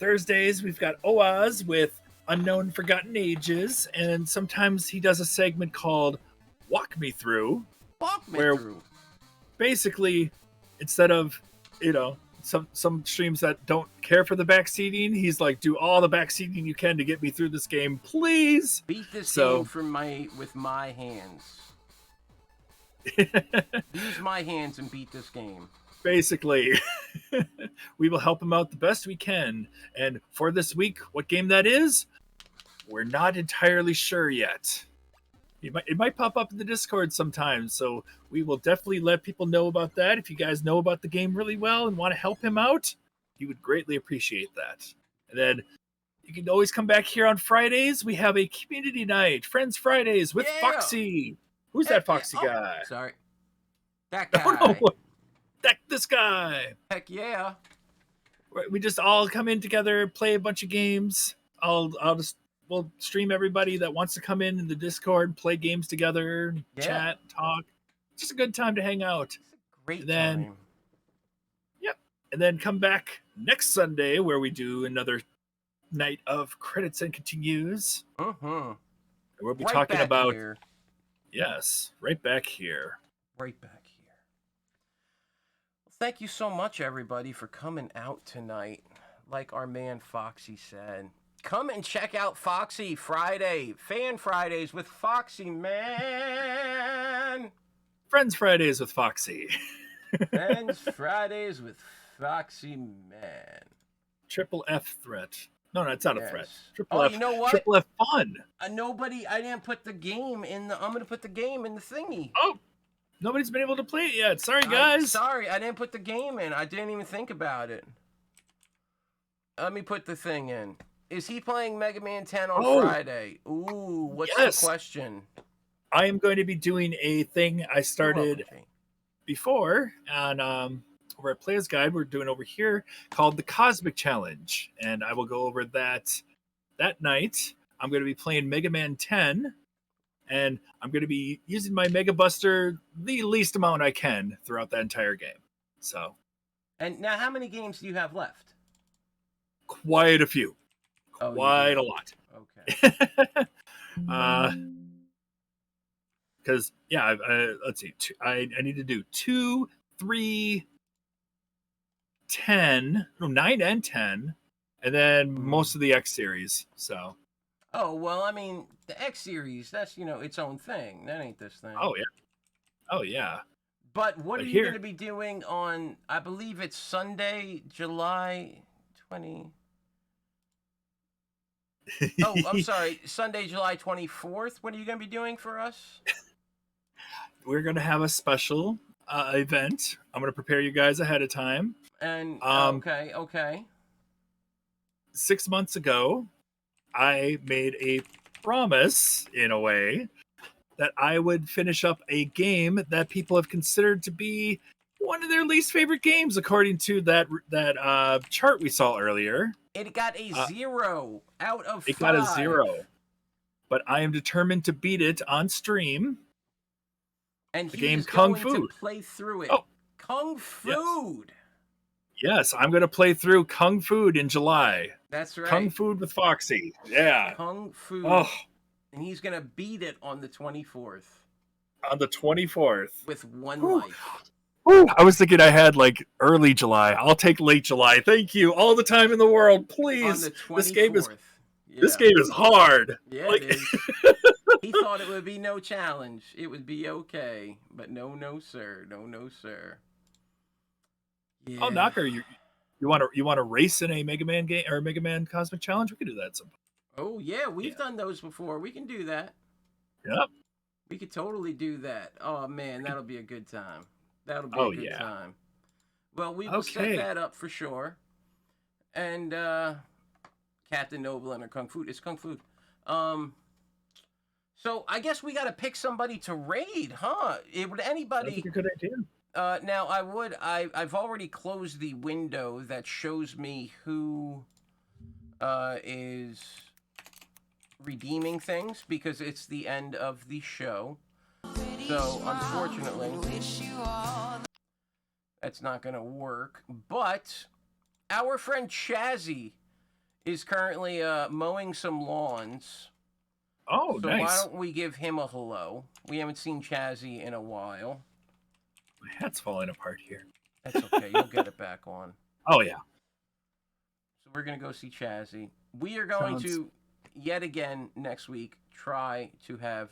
Thursdays, we've got Oaz with Unknown Forgotten Ages, and sometimes he does a segment called Walk Me Through. Through. Basically, instead of, some streams that don't care for the backseating, he's like, do all the backseating you can to get me through this game, please. Beat this game with my hands. Use my hands and beat this game. Basically, we will help him out the best we can. And for this week, what game that is, we're not entirely sure yet. It might pop up in the Discord sometimes, so we will definitely let people know about that. If you guys know about the game really well and want to help him out, he would greatly appreciate that. And then you can always come back here on Fridays. We have a community night, Friends Fridays with Foxy. Who's that Foxy guy? Sorry. That guy. Oh, no. This guy. Heck yeah. We just all come in together, play a bunch of games. We'll stream everybody that wants to come in the Discord, play games together, chat, talk. Just a good time to hang out. It's a great time. Yep. And then come back next Sunday where we do another night of credits and continues. And we'll be talking about here. Yes, right back here. Right back here. Well, thank you so much, everybody, for coming out tonight. like our man Foxy said. Come and check out Foxy Friday. Fan Fridays with Foxy, man. Friends Fridays with Foxy. Friends Fridays with Foxy, man. Triple F threat. No, it's not a threat. Yes. Triple Oh, F. you know what? Triple F fun. I didn't put the game in the. I'm gonna put the game in the thingy. Oh, nobody's been able to play it yet. Sorry, guys. Sorry, I didn't put the game in. I didn't even think about it. Let me put the thing in. Is he playing Mega Man 10 on Friday? Ooh, what's the question? I am going to be doing a thing I started before on over at Player's Guide. We're doing over here called the Cosmic Challenge, and I will go over that night. I'm going to be playing Mega Man 10, and I'm going to be using my Mega Buster the least amount I can throughout that entire game. So, and now, how many games do you have left? Quite a few. Quite a lot. Okay. Because let's see. I need to do 2, 3, 10, 9 and 10, and then most of the X series. So. Oh well, I mean the X series. That's its own thing. That ain't this thing. Oh yeah. Oh yeah. But what are you going to be doing on? I believe it's Sunday, July 20. Oh, I'm sorry. Sunday, July 24th. What are you going to be doing for us? We're going to have a special event. I'm going to prepare you guys ahead of time. And okay. 6 months ago, I made a promise, in a way, that I would finish up a game that people have considered to be one of their least favorite games, according to that chart we saw earlier. It got a 0 out of 5. It got a 0. But I am determined to beat it on stream. And the he game is Kung going Fu. to play through it. Oh. Kung Fu. Yes, I'm going to play through Kung Fu in July. That's right. Kung Fu with Foxy. Yeah. Kung Fu. Oh. And he's going to beat it on the 24th. On the 24th. With 1 life. Ooh, I was thinking I had like early July. I'll take late July. Thank you. All the time in the world, please. On the 24th. This game is hard. Yeah, it is. He thought it would be no challenge. It would be okay. But no, sir. No, sir. Yeah. Oh, Knocker, you want to race in a Mega Man game or a Mega Man Cosmic Challenge? We could do that sometime. Oh yeah, we've done those before. We can do that. Yep. We could totally do that. Oh man, that'll be a good time. That'll be a good time. Well, we will set that up for sure. And Captain Noble and Kung Fu. It's Kung Fu. So I guess we got to pick somebody to raid, huh? Would anybody? That's a good idea. Now I've already closed the window that shows me who is redeeming things because it's the end of the show. So unfortunately, that's not going to work. But our friend Chazzy is currently mowing some lawns. Oh, so nice. Why don't we give him a hello? We haven't seen Chazzy in a while. My hat's falling apart here. That's okay. You'll get it back on. Oh, yeah. So we're going to go see Chazzy. We are going to, yet again, next week, try to have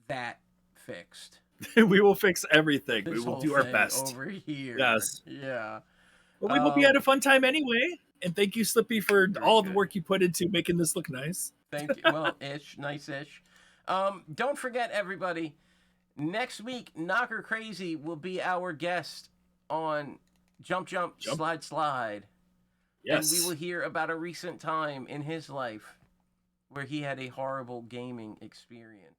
that fixed. We will fix everything. This we will whole do our thing best. Over here. Yes. Yeah. Well, we hope you had a fun time anyway. And thank you, Slippy, for all the work you put into making this look nice. Thank you. Well, nice-ish. Don't forget, everybody, next week, Knocker Crazy will be our guest on Jump, Slide. Yes. And we will hear about a recent time in his life where he had a horrible gaming experience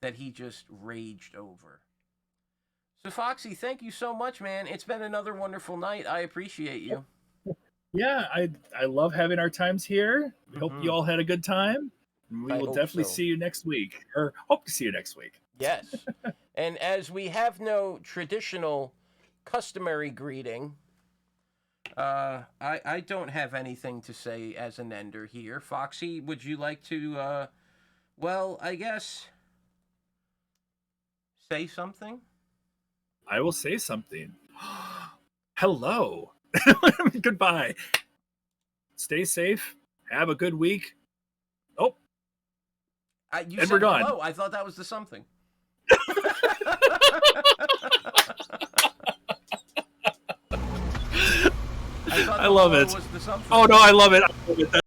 that he just raged over. So, Foxy, thank you so much, man. It's been another wonderful night. I appreciate you. Yeah, I love having our times here. We hope you all had a good time. We will definitely see you next week, or hope to see you next week. Yes. And as we have no traditional customary greeting, I don't have anything to say as an ender here. Foxy, would you like to, I guess, say something? I will say something. hello. Goodbye. Stay safe. Have a good week. Oh, You and said we're gone. hello. I thought that was the something. I love hello it. was the something. Oh no, I love it. I love it.